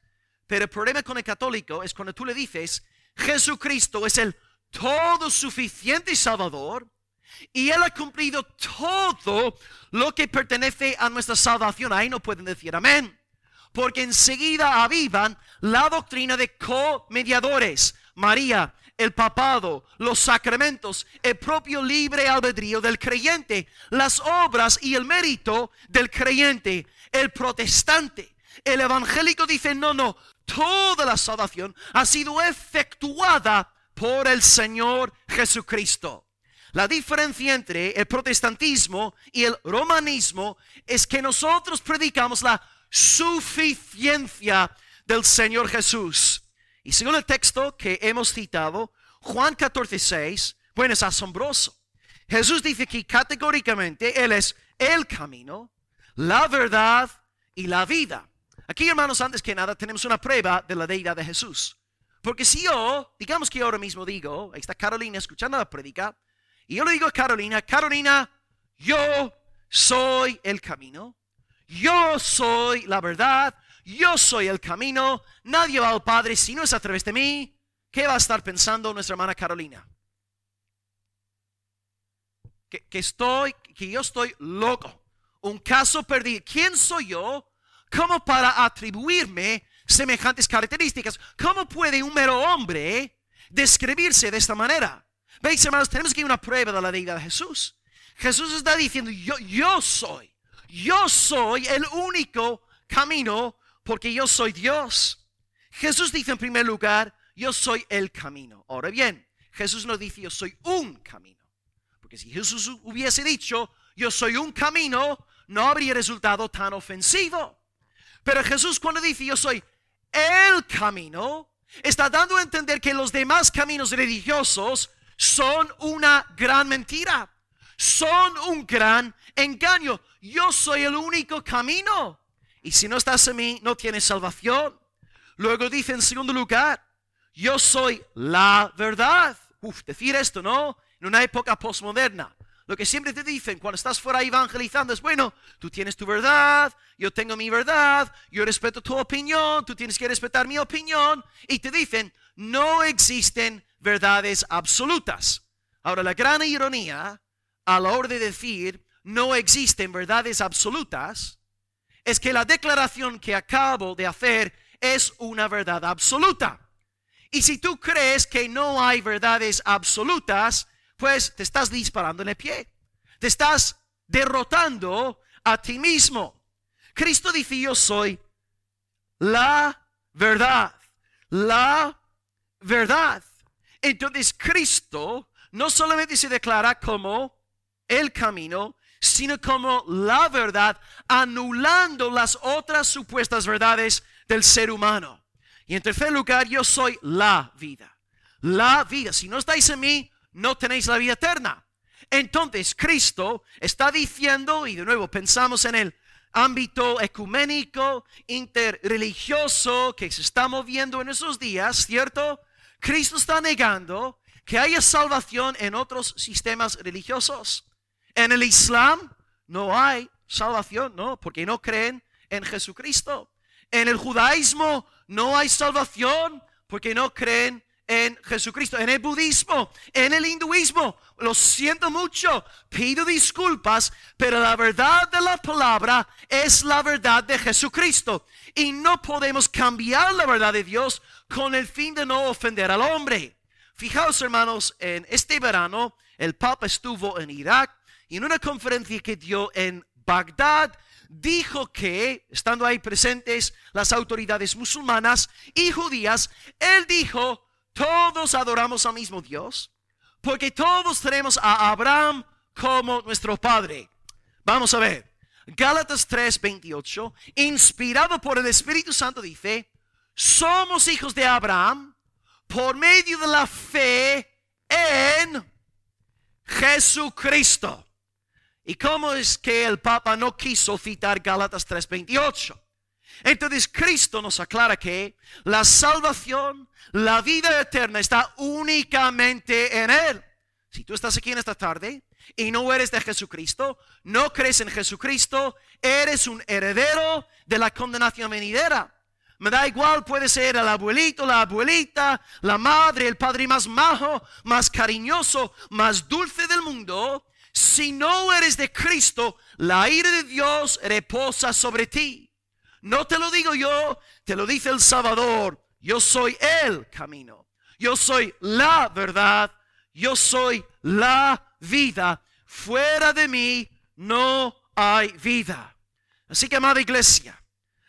Pero el problema con el católico es cuando tú le dices Jesucristo es el todo suficiente Salvador y Él ha cumplido todo lo que pertenece a nuestra salvación. Ahí no pueden decir amén, porque enseguida avivan la doctrina de comediadores: María, el papado, los sacramentos, el propio libre albedrío del creyente, las obras y el mérito del creyente. El protestante, el evangélico dice no, toda la salvación ha sido efectuada por el Señor Jesucristo. La diferencia entre el protestantismo y el romanismo es que nosotros predicamos la suficiencia del Señor Jesús. Y según el texto que hemos citado, Juan 14:6, bueno, es asombroso. Jesús dice aquí categóricamente, Él es el camino, la verdad y la vida. Aquí, hermanos, antes que nada tenemos una prueba de la deidad de Jesús. Porque si yo, digamos que ahora mismo digo, ahí está Carolina escuchando la prédica, y yo le digo a Carolina, Carolina, yo soy el camino, yo soy la verdad, yo soy el camino, nadie va al Padre si no es a través de mí. ¿Qué va a estar pensando nuestra hermana Carolina? Que yo estoy loco, un caso perdido. ¿Quién soy yo como para atribuirme semejantes características? ¿Cómo puede un mero hombre describirse de esta manera? Veis, hermanos, tenemos que ir a una prueba de la deidad de Jesús. Jesús está diciendo, yo soy el único camino porque yo soy Dios. Jesús dice en primer lugar, yo soy el camino. Ahora bien, Jesús no dice yo soy un camino. Porque si Jesús hubiese dicho yo soy un camino, no habría resultado tan ofensivo. Pero Jesús cuando dice yo soy el camino, está dando a entender que los demás caminos religiosos son una gran mentira. Son un gran engaño. Yo soy el único camino. Y si no estás en mí, no tienes salvación. Luego dice en segundo lugar, yo soy la verdad. Decir esto, ¿no? En una época postmoderna. Lo que siempre te dicen cuando estás fuera evangelizando es, bueno, tú tienes tu verdad, yo tengo mi verdad, yo respeto tu opinión, tú tienes que respetar mi opinión. Y te dicen, no existen verdades absolutas. Ahora, la gran ironía a la hora de decir no existen verdades absolutas es que la declaración que acabo de hacer es una verdad absoluta. Y si tú crees que no hay verdades absolutas, pues te estás disparando en el pie. Te estás derrotando a ti mismo. Cristo dice, yo soy la verdad. La verdad. Entonces Cristo no solamente se declara como el camino, sino como la verdad, anulando las otras supuestas verdades del ser humano. Y en tercer lugar, yo soy la vida. La vida. Si no estáis en mí, no tenéis la vida eterna. Entonces Cristo está diciendo, y de nuevo pensamos en el ámbito ecuménico, interreligioso que se está moviendo en esos días, ¿cierto? Cristo está negando que haya salvación en otros sistemas religiosos. En el Islam no hay salvación, ¿no? Porque no creen en Jesucristo. En el judaísmo no hay salvación porque no creen en Jesucristo. En el budismo, en el hinduismo, lo siento mucho, pido disculpas, pero la verdad de la palabra es la verdad de Jesucristo. Y no podemos cambiar la verdad de Dios con el fin de no ofender al hombre. Fijaos, hermanos, en este verano el Papa estuvo en Irak y en una conferencia que dio en Bagdad dijo que, estando ahí presentes las autoridades musulmanas y judías, él dijo, todos adoramos al mismo Dios, porque todos tenemos a Abraham como nuestro padre. Vamos a ver, Gálatas 3:28, inspirado por el Espíritu Santo, dice, somos hijos de Abraham por medio de la fe en Jesucristo. ¿Y cómo es que el Papa no quiso citar Gálatas 3:28? Entonces Cristo nos aclara que la salvación, la vida eterna está únicamente en Él. Si tú estás aquí en esta tarde y no eres de Jesucristo, no crees en Jesucristo, eres un heredero de la condenación venidera. Me da igual, puede ser el abuelito, la abuelita, la madre, el padre más majo, más cariñoso, más dulce del mundo. Si no eres de Cristo, la ira de Dios reposa sobre ti. No te lo digo yo, te lo dice el Salvador. Yo soy el camino. Yo soy la verdad. Yo soy la vida. Fuera de mí no hay vida. Así que, amada iglesia,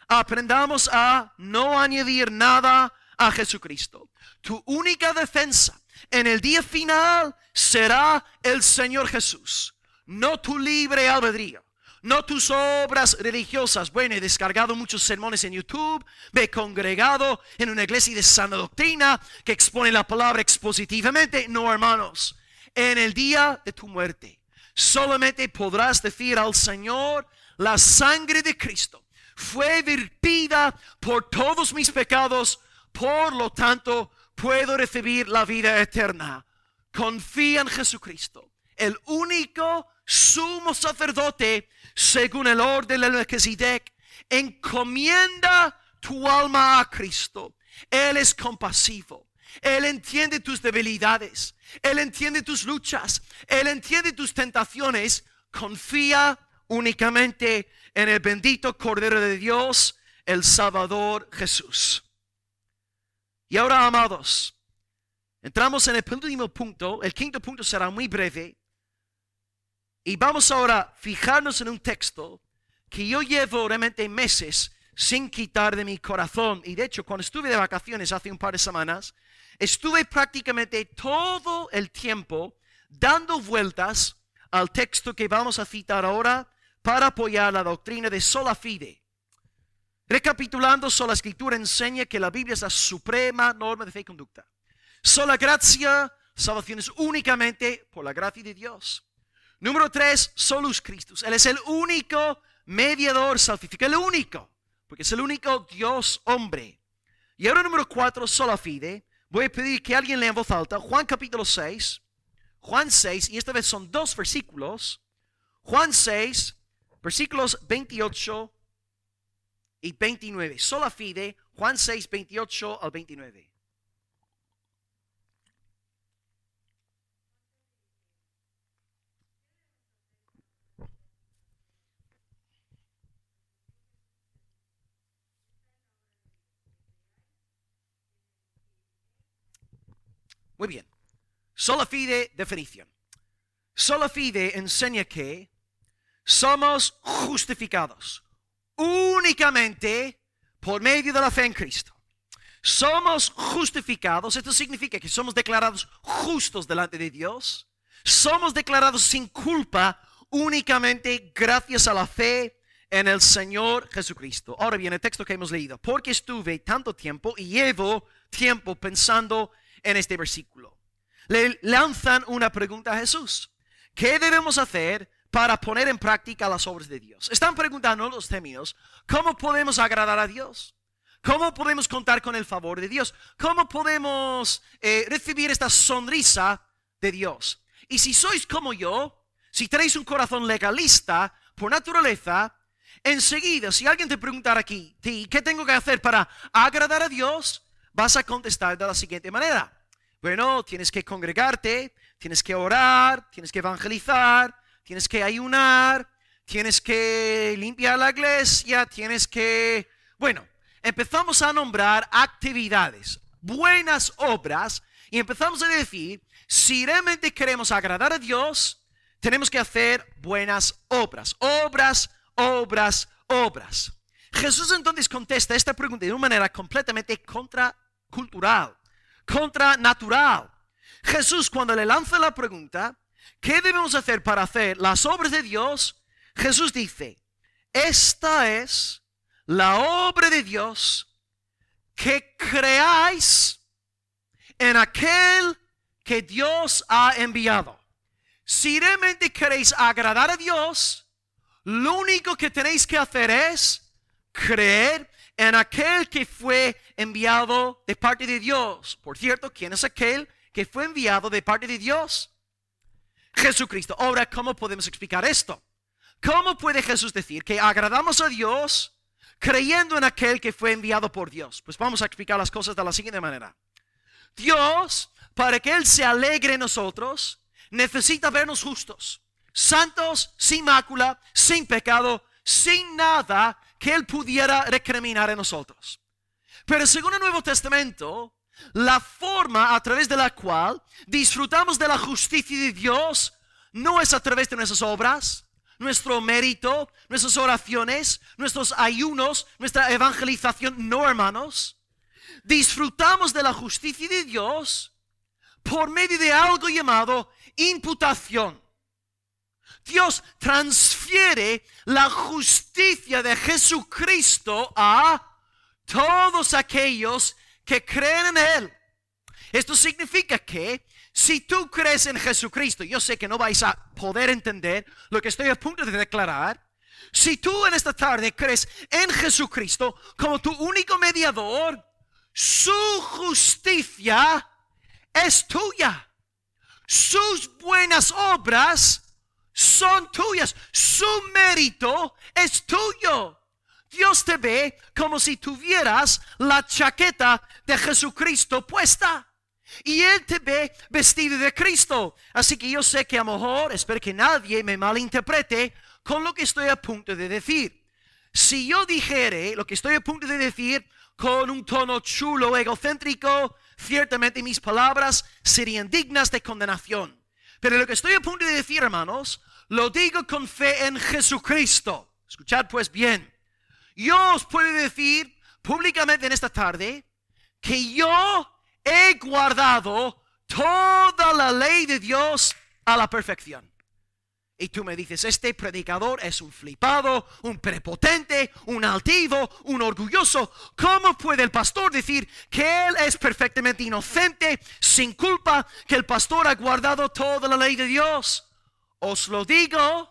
aprendamos a no añadir nada a Jesucristo. Tu única defensa en el día final será el Señor Jesús. No tu libre albedrío. No tus obras religiosas. Bueno, he descargado muchos sermones en YouTube. Me he congregado en una iglesia de sana doctrina que expone la palabra expositivamente. No, hermanos. En el día de tu muerte, solamente podrás decir al Señor, la sangre de Cristo fue vertida por todos mis pecados. Por lo tanto, puedo recibir la vida eterna. Confía en Jesucristo, el único sumo sacerdote según el orden de Melquisedec. Encomienda tu alma a Cristo. Él es compasivo. Él entiende tus debilidades. Él entiende tus luchas. Él entiende tus tentaciones. Confía únicamente en el bendito Cordero de Dios, el Salvador Jesús. Y ahora, amados, entramos en el penúltimo punto. El quinto punto será muy breve. Y vamos ahora a fijarnos en un texto que yo llevo realmente meses sin quitar de mi corazón. Y de hecho, cuando estuve de vacaciones hace un par de semanas, estuve prácticamente todo el tiempo dando vueltas al texto que vamos a citar ahora para apoyar la doctrina de sola fide. Recapitulando, sola escritura enseña que la Biblia es la suprema norma de fe y conducta. Sola gracia, salvación es únicamente por la gracia de Dios. Número 3, solus Christus. Él es el único mediador salvífico, el único, porque es el único Dios hombre. Y ahora número 4, sola fide. Voy a pedir que alguien lea en voz alta Juan capítulo 6, Juan 6, y esta vez son 2 versículos. Juan 6, versículos 28 y 29. Sola fide, Juan 6, 28 al 29. Muy bien. Sola fide, definición. Sola fide enseña que somos justificados únicamente por medio de la fe en Cristo. Somos justificados, esto significa que somos declarados justos delante de Dios. Somos declarados sin culpa únicamente gracias a la fe en el Señor Jesucristo. Ahora bien, el texto que hemos leído, porque estuve tanto tiempo y llevo tiempo pensando en este versículo. Le lanzan una pregunta a Jesús. ¿Qué debemos hacer para poner en práctica las obras de Dios? Están preguntando los términos, ¿cómo podemos agradar a Dios? ¿Cómo podemos contar con el favor de Dios? ¿Cómo podemos recibir esta sonrisa de Dios? Y si sois como yo, si tenéis un corazón legalista por naturaleza, enseguida, si alguien te preguntara aquí, ¿qué tengo que hacer para agradar a Dios? Vas a contestar de la siguiente manera. Bueno, tienes que congregarte, tienes que orar, tienes que evangelizar, tienes que ayunar, tienes que limpiar la iglesia, tienes que... Bueno, empezamos a nombrar actividades, buenas obras, y empezamos a decir, si realmente queremos agradar a Dios, tenemos que hacer buenas obras. Obras, obras, obras. Jesús entonces contesta esta pregunta de una manera completamente contracultural, contranatural. Jesús, cuando le lanza la pregunta, ¿qué debemos hacer para hacer las obras de Dios? Jesús dice, esta es la obra de Dios, que creáis en aquel que Dios ha enviado. Si realmente queréis agradar a Dios, lo único que tenéis que hacer es creer en aquel que fue enviado de parte de Dios. Por cierto, ¿quién es aquel que fue enviado de parte de Dios? Jesucristo. Ahora, ¿cómo podemos explicar esto? ¿Cómo puede Jesús decir que agradamos a Dios creyendo en aquel que fue enviado por Dios? Pues vamos a explicar las cosas de la siguiente manera. Dios, para que Él se alegre en nosotros, necesita vernos justos, santos, sin mácula, sin pecado, sin nada que Él pudiera recriminar en nosotros. Pero según el Nuevo Testamento, la forma a través de la cual disfrutamos de la justicia de Dios no es a través de nuestras obras, nuestro mérito, nuestras oraciones, nuestros ayunos, nuestra evangelización. No, hermanos. Disfrutamos de la justicia de Dios por medio de algo llamado imputación. Dios transfiere la justicia de Jesucristo a todos aquellos que creen en Él. Esto significa que si tú crees en Jesucristo, yo sé que no vais a poder entender lo que estoy a punto de declarar. Si tú en esta tarde crees en Jesucristo como tu único mediador, su justicia es tuya. Sus buenas obras son tuyas. Su mérito es tuyo. Dios te ve como si tuvieras la chaqueta de Jesucristo puesta. Y Él te ve vestido de Cristo. Así que yo sé que a lo mejor, espero que nadie me malinterprete con lo que estoy a punto de decir. Si yo dijere lo que estoy a punto de decir con un tono chulo, egocéntrico, ciertamente mis palabras serían dignas de condenación. Pero lo que estoy a punto de decir, hermanos, lo digo con fe en Jesucristo. Escuchad pues bien. yo os puedo decir públicamente en esta tarde que yo he guardado toda la ley de Dios a la perfección. Y tú me dices, este predicador es un flipado, un prepotente, un altivo, un orgulloso. ¿Cómo puede el pastor decir que él es perfectamente inocente, sin culpa, que el pastor ha guardado toda la ley de Dios? Os lo digo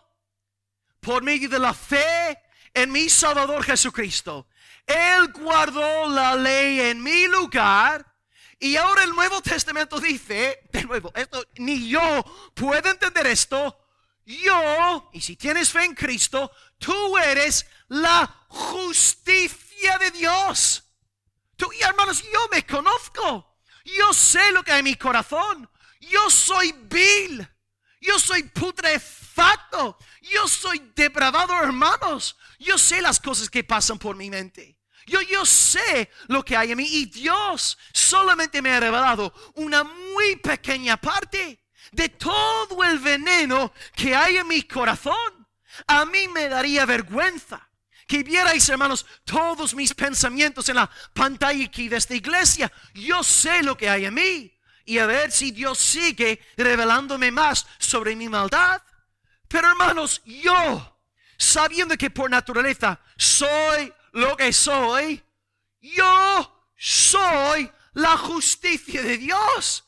por medio de la fe en mi Salvador Jesucristo. Él guardó la ley en mi lugar. Y ahora el Nuevo Testamento dice, de nuevo, esto, ni yo puedo entender esto. Yo, y si tienes fe en Cristo, tú eres la justicia de Dios. Tú, y hermanos, yo me conozco. Yo sé lo que hay en mi corazón. Yo soy vil. Yo soy putrefacto. Yo soy depravado, hermanos. Yo sé las cosas que pasan por mi mente. Yo sé lo que hay en mí. Y Dios solamente me ha revelado una muy pequeña parte de todo el veneno que hay en mi corazón. A mí me daría vergüenza que vierais, hermanos, todos mis pensamientos en la pantalla aquí de esta iglesia. Yo sé lo que hay en mí. Y a ver si Dios sigue revelándome más sobre mi maldad. Pero hermanos, yo, sabiendo que por naturaleza soy lo que soy, yo soy la justicia de Dios.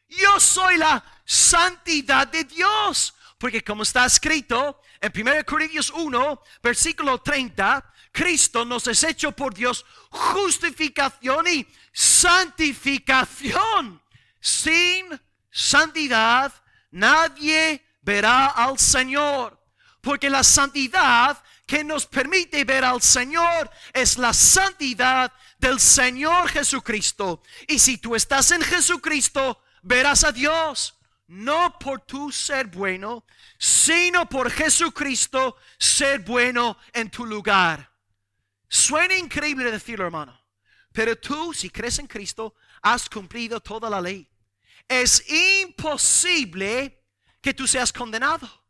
Yo soy la santidad de Dios. Porque como está escrito en 1 Corintios 1, versículo 30, Cristo nos es hecho por Dios justificación y santificación. Sin santidad nadie verá al Señor. Porque la santidad que nos permite ver al Señor es la santidad del Señor Jesucristo. Y si tú estás en Jesucristo, verás a Dios, no por tu ser bueno, sino por Jesucristo ser bueno en tu lugar. Suena increíble decirlo, hermano, pero tú, si crees en Cristo, has cumplido toda la ley. Es imposible que tú seas condenado.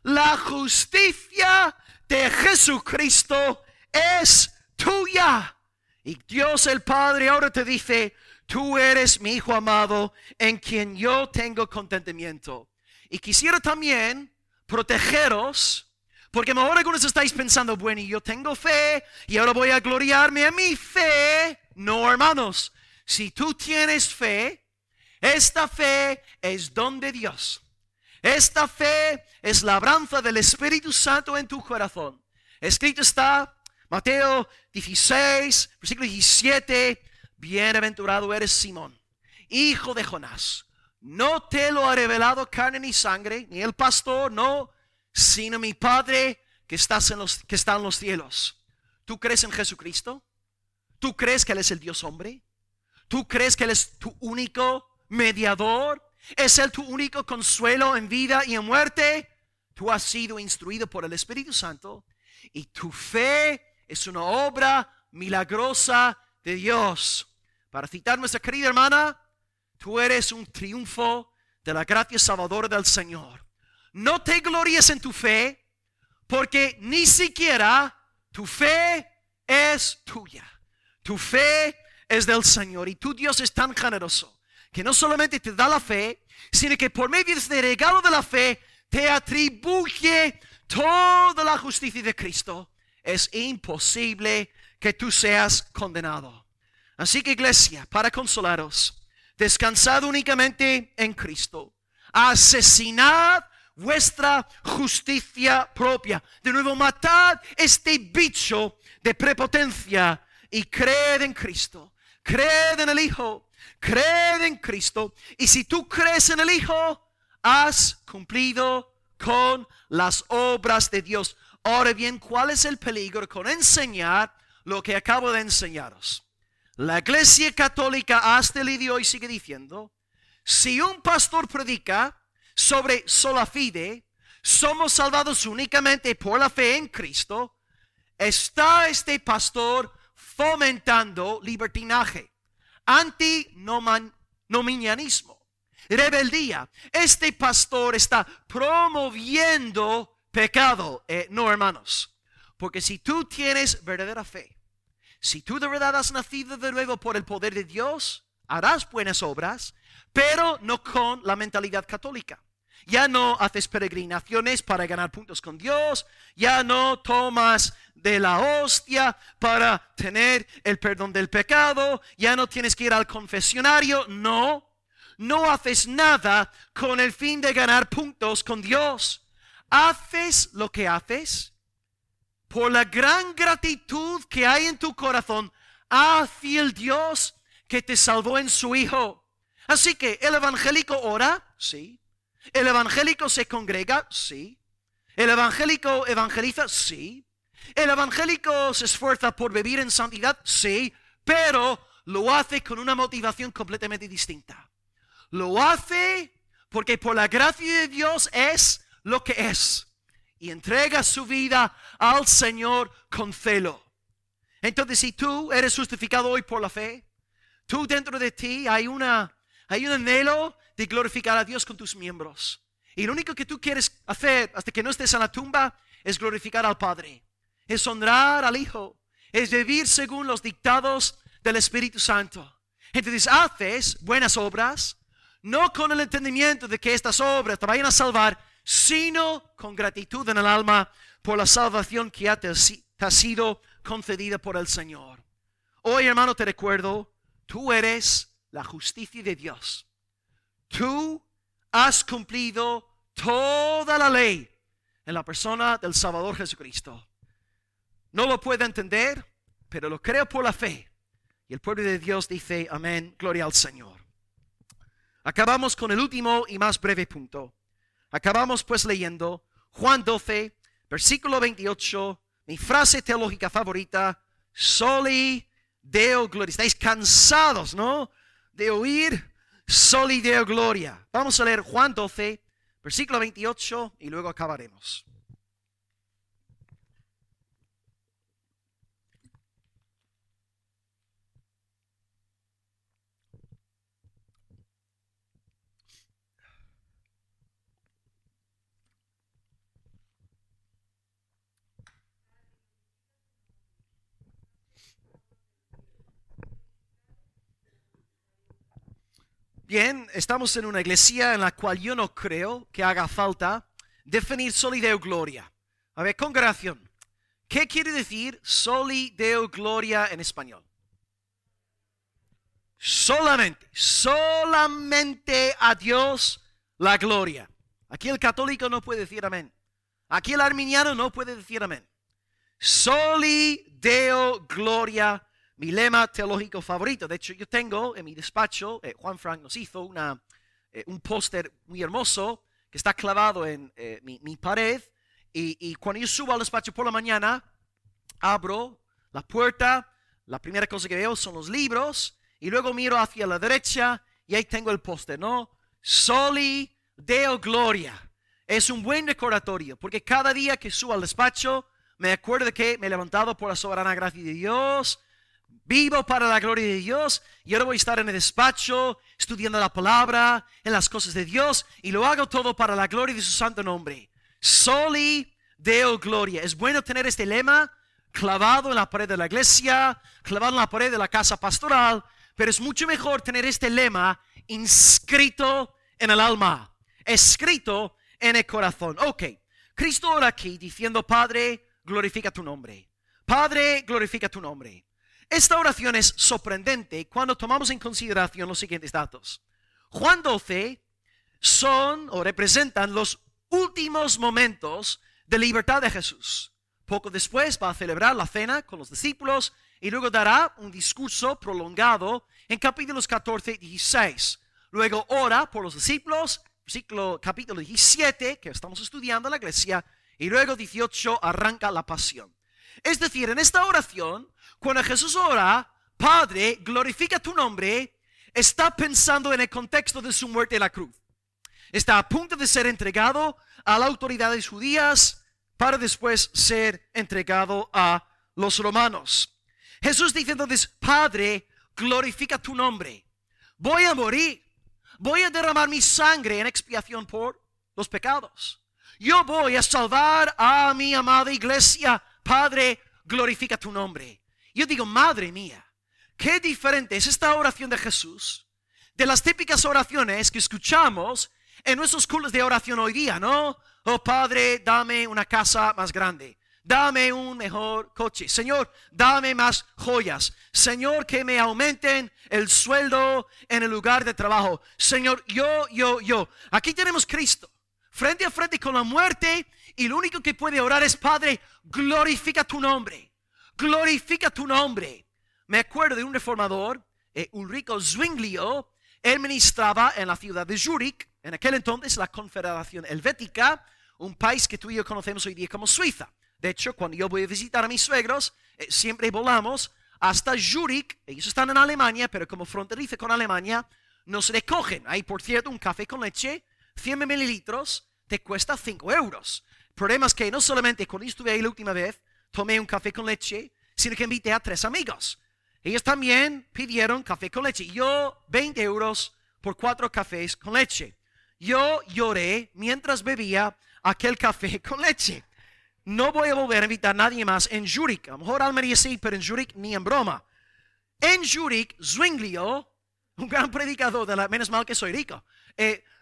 La justicia de Jesucristo es tuya. Y Dios el Padre ahora te dice, tú eres mi Hijo amado en quien yo tengo contentamiento. Y quisiera también protegeros, porque ahora algunos estáis pensando, bueno, y yo tengo fe y ahora voy a gloriarme en mi fe. No, hermanos, si tú tienes fe, esta fe es don de Dios. Esta fe es labranza del Espíritu Santo en tu corazón. Escrito está, Mateo 16, versículo 17, bienaventurado eres Simón, hijo de Jonás. No te lo ha revelado carne ni sangre, ni el pastor, no, sino mi Padre que está en los cielos. ¿Tú crees en Jesucristo? ¿Tú crees que Él es el Dios hombre? ¿Tú crees que Él es tu único mediador? ¿Es Él tu único consuelo en vida y en muerte? Tú has sido instruido por el Espíritu Santo y tu fe es una obra milagrosa de Dios. Para citar nuestra querida hermana, tú eres un triunfo de la gracia salvadora del Señor. No te gloríes en tu fe, porque ni siquiera tu fe es tuya. Tu fe es del Señor. Y tu Dios es tan generoso que no solamente te da la fe, sino que por medio de este regalo de la fe te atribuye toda la justicia de Cristo. Es imposible que tú seas condenado. Así que, iglesia, para consolaros, descansad únicamente en Cristo. Asesinad vuestra justicia propia. De nuevo, matad este bicho de prepotencia y creed en Cristo. Creed en el Hijo. Creed en Cristo. Y si tú crees en el Hijo, has cumplido con las obras de Dios. Ahora bien, ¿cuál es el peligro con enseñar lo que acabo de enseñaros? La Iglesia Católica hasta el día de hoy sigue diciendo, si un pastor predica sobre sola fide, somos salvados únicamente por la fe en Cristo, está este pastor fomentando libertinaje, antinomianismo, rebeldía. Este pastor está promoviendo pecado. No, hermanos, Porque si tú tienes verdadera fe, si tú de verdad has nacido de nuevo por el poder de Dios, harás buenas obras, pero no con la mentalidad católica. Ya no haces peregrinaciones para ganar puntos con Dios, ya no tomas de la hostia para tener el perdón del pecado, ya no tienes que ir al confesionario, no haces nada con el fin de ganar puntos con Dios. Haces lo que haces por la gran gratitud que hay en tu corazón hacia el Dios que te salvó en su Hijo. Así que el evangélico ora, sí. El evangélico se congrega, sí. El evangélico evangeliza, sí. El evangélico se esfuerza por vivir en santidad, sí. Pero lo hace con una motivación completamente distinta. Lo hace porque por la gracia de Dios es lo que es. Y entrega su vida al Señor con celo. Entonces, si tú eres justificado hoy por la fe, tú dentro de ti hay un anhelo de glorificar a Dios con tus miembros. Y lo único que tú quieres hacer hasta que no estés en la tumba es glorificar al Padre. Es honrar al Hijo. Es vivir según los dictados del Espíritu Santo. Entonces haces buenas obras, no con el entendimiento de que estas obras te vayan a salvar, sino con gratitud en el alma por la salvación que te ha sido concedida por el Señor. Hoy, hermano, te recuerdo, tú eres la justicia de Dios. Tú has cumplido toda la ley en la persona del Salvador Jesucristo. No lo puedo entender, pero lo creo por la fe. Y el pueblo de Dios dice, amén, gloria al Señor. Acabamos con el último y más breve punto. Acabamos pues leyendo Juan 12, versículo 28, mi frase teológica favorita, Soli Deo Gloria. Estáis cansados, ¿no?, de oír Soli Deo Gloria. Vamos a leer Juan 12, versículo 28 y luego acabaremos. Bien, estamos en una iglesia en la cual yo no creo que haga falta definir Soli Deo Gloria. A ver, congregación, ¿qué quiere decir Soli Deo Gloria en español? Solamente a Dios la gloria. Aquí el católico no puede decir amén. Aquí el arminiano no puede decir amén. Soli Deo Gloria, mi lema teológico favorito. De hecho, yo tengo en mi despacho, Juan Frank nos hizo un póster muy hermoso que está clavado en mi pared. Y cuando yo subo al despacho por la mañana, abro la puerta, la primera cosa que veo son los libros. Y luego miro hacia la derecha y ahí tengo el póster, ¿no? Soli Deo Gloria. Es un buen recordatorio, porque cada día que subo al despacho me acuerdo de que me he levantado por la soberana gracia de Dios, vivo para la gloria de Dios, y ahora voy a estar en el despacho estudiando la palabra, en las cosas de Dios, y lo hago todo para la gloria de su santo nombre. Soli Deo Gloria. Es bueno tener este lema clavado en la pared de la iglesia, clavado en la pared de la casa pastoral, pero es mucho mejor tener este lema inscrito en el alma, escrito en el corazón. Ok, Cristo ora aquí diciendo, Padre, glorifica tu nombre. Padre, glorifica tu nombre. Esta oración es sorprendente cuando tomamos en consideración los siguientes datos. Juan 12 son o representan los últimos momentos de libertad de Jesús. Poco después va a celebrar la cena con los discípulos y luego dará un discurso prolongado en capítulos 14 y 16. Luego ora por los discípulos, capítulo 17, que estamos estudiando en la iglesia, y luego 18 arranca la pasión. Es decir, en esta oración, cuando Jesús ora, Padre, glorifica tu nombre, está pensando en el contexto de su muerte en la cruz. Está a punto de ser entregado a las autoridades judías para después ser entregado a los romanos. Jesús dice entonces, Padre, glorifica tu nombre. Voy a morir. Voy a derramar mi sangre en expiación por los pecados. Yo voy a salvar a mi amada iglesia Padre, glorifica tu nombre. Yo digo, madre mía, qué diferente es esta oración de Jesús de las típicas oraciones que escuchamos en nuestros cultos de oración hoy día, ¿no? Oh Padre, dame una casa más grande. Dame un mejor coche. Señor, dame más joyas. Señor, que me aumenten el sueldo en el lugar de trabajo. Señor, yo. Aquí tenemos Cristo, frente a frente con la muerte, y lo único que puede orar es, Padre, glorifica tu nombre. Glorifica tu nombre. Me acuerdo de un reformador, Ulrico Zwinglio. Él ministraba en la ciudad de Zúrich, en aquel entonces la Confederación Helvética, un país que tú y yo conocemos hoy día como Suiza. De hecho, cuando yo voy a visitar a mis suegros, siempre volamos hasta Zúrich. Ellos están en Alemania, pero como fronteriza con Alemania, nos recogen. Ahí, por cierto, un café con leche, 100 mililitros, te cuesta 5 euros. El problema es que no solamente cuando yo estuve ahí la última vez, tomé un café con leche, sino que invité a 3 amigos. Ellos también pidieron café con leche. Yo, 20 euros por 4 cafés con leche. Yo lloré mientras bebía aquel café con leche. No voy a volver a invitar a nadie más en Zúrich. A lo mejor Almería sí, pero en Zúrich ni en broma. En Zúrich, Zwinglio, un gran predicador, menos mal que soy rico,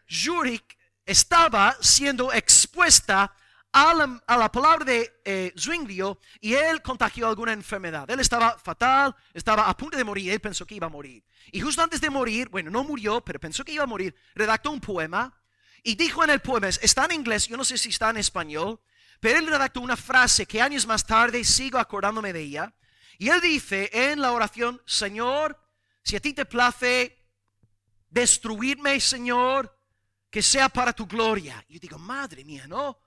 Zúrich estaba siendo expuesta a la palabra de Zwinglio, y él contagió alguna enfermedad. Él estaba fatal, estaba a punto de morir. Él pensó que iba a morir. Y justo antes de morir, bueno, no murió, pero pensó que iba a morir, redactó un poema y dijo en el poema, está en inglés, yo no sé si está en español, pero él redactó una frase que años más tarde sigo acordándome de ella. Y él dice en la oración, Señor, si a ti te place destruirme, Señor, que sea para tu gloria. Y yo digo, madre mía, ¿no?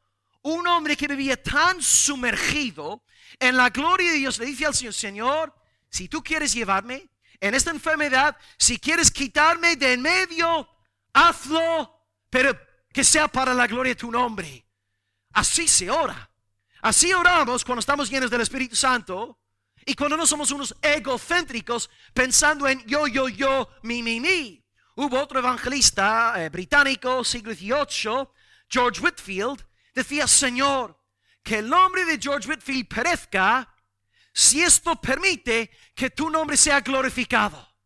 Un hombre que vivía tan sumergido en la gloria de Dios le dice al Señor, Señor, si tú quieres llevarme en esta enfermedad, si quieres quitarme de en medio, hazlo, pero que sea para la gloria de tu nombre. Así se ora. Así oramos cuando estamos llenos del Espíritu Santo y cuando no somos unos egocéntricos pensando en yo, mi. Hubo otro evangelista británico, siglo XVIII, George Whitefield, decía, Señor, que el nombre de George Whitefield perezca si esto permite que tu nombre sea glorificado.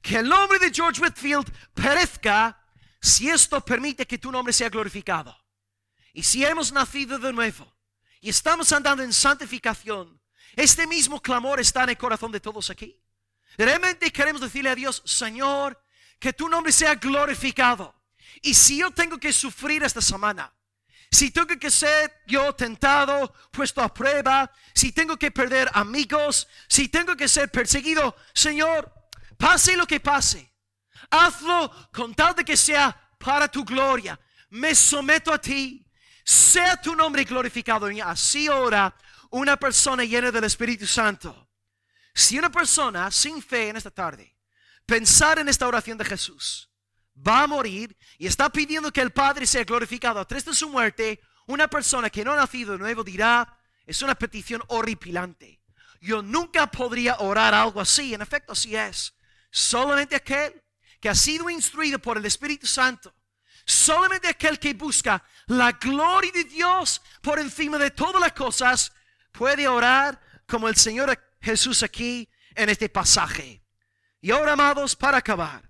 Que el nombre de George Whitefield perezca si esto permite que tu nombre sea glorificado. Y si hemos nacido de nuevo y estamos andando en santificación, este mismo clamor está en el corazón de todos aquí. Realmente queremos decirle a Dios, Señor, que tu nombre sea glorificado. Y si yo tengo que sufrir esta semana, si tengo que ser yo tentado, puesto a prueba, si tengo que perder amigos, si tengo que ser perseguido, Señor, pase lo que pase, hazlo con tal de que sea para tu gloria. Me someto a ti, sea tu nombre glorificado. Y así ora una persona llena del Espíritu Santo. Si una persona sin fe en esta tarde pensar en esta oración de Jesús, va a morir y está pidiendo que el Padre sea glorificado a través de su muerte, una persona que no ha nacido de nuevo dirá, es una petición horripilante. Yo nunca podría orar algo así. En efecto, así es. Solamente aquel que ha sido instruido por el Espíritu Santo, solamente aquel que busca la gloria de Dios por encima de todas las cosas, puede orar como el Señor Jesús aquí en este pasaje. Y ahora, amados, para acabar,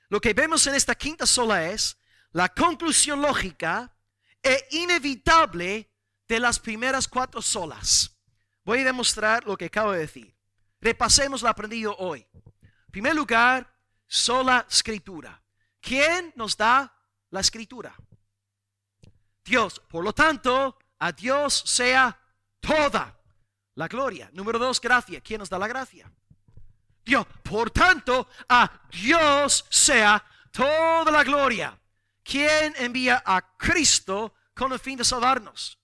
lo que vemos en esta quinta sola es la conclusión lógica e inevitable de las primeras 4 solas. Voy a demostrar lo que acabo de decir. Repasemos lo aprendido hoy. En primer lugar, sola escritura. ¿Quién nos da la escritura? Dios. Por lo tanto, a Dios sea toda la gloria. Número 2, gracia. ¿Quién nos da la gracia? Dios. Por tanto, a Dios sea toda la gloria. ¿Quién envía a Cristo con el fin de salvarnos?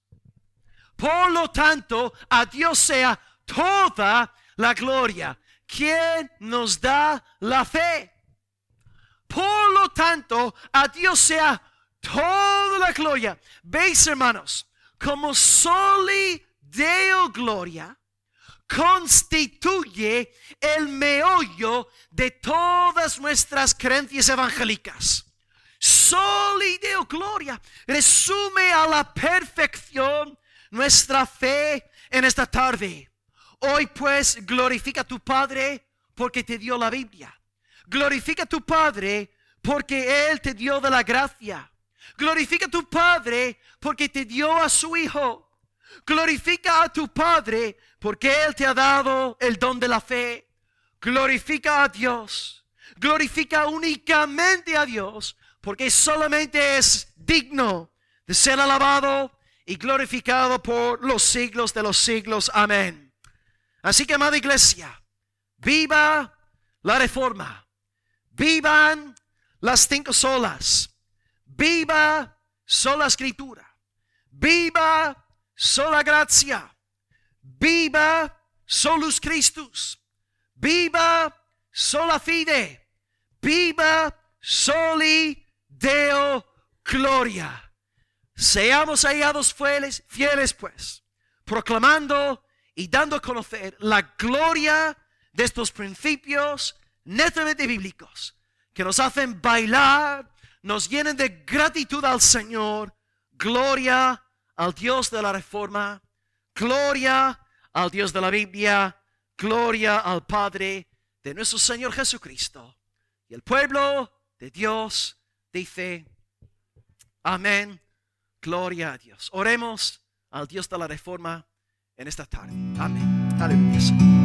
Por lo tanto, a Dios sea toda la gloria. ¿Quién nos da la fe? Por lo tanto, a Dios sea toda la gloria. ¿Veis, hermanos? Como soli Deo gloria constituye el meollo de todas nuestras creencias evangélicas. Soli Deo gloria resume a la perfección nuestra fe en esta tarde. Hoy pues glorifica a tu Padre porque te dio la Biblia. Glorifica a tu Padre porque Él te dio de la gracia. Glorifica a tu Padre porque te dio a su Hijo. Glorifica a tu Padre porque Él te ha dado el don de la fe. Glorifica a Dios. Glorifica únicamente a Dios porque solamente es digno de ser alabado y glorificado por los siglos de los siglos. Amén. Así que, amada iglesia, viva la reforma. Vivan las 5 solas. Viva sola escritura. Viva sola gracia. Viva solus Christus. Viva sola fide. Viva soli Deo gloria. Seamos hallados fieles pues, proclamando y dando a conocer la gloria de estos principios netamente bíblicos que nos hacen bailar, nos llenan de gratitud al Señor. Gloria al Dios de la Reforma, gloria al Dios de la Biblia, gloria al Padre de nuestro Señor Jesucristo. Y el pueblo de Dios dice: amén, gloria a Dios. Oremos al Dios de la Reforma en esta tarde. Amén. Aleluya.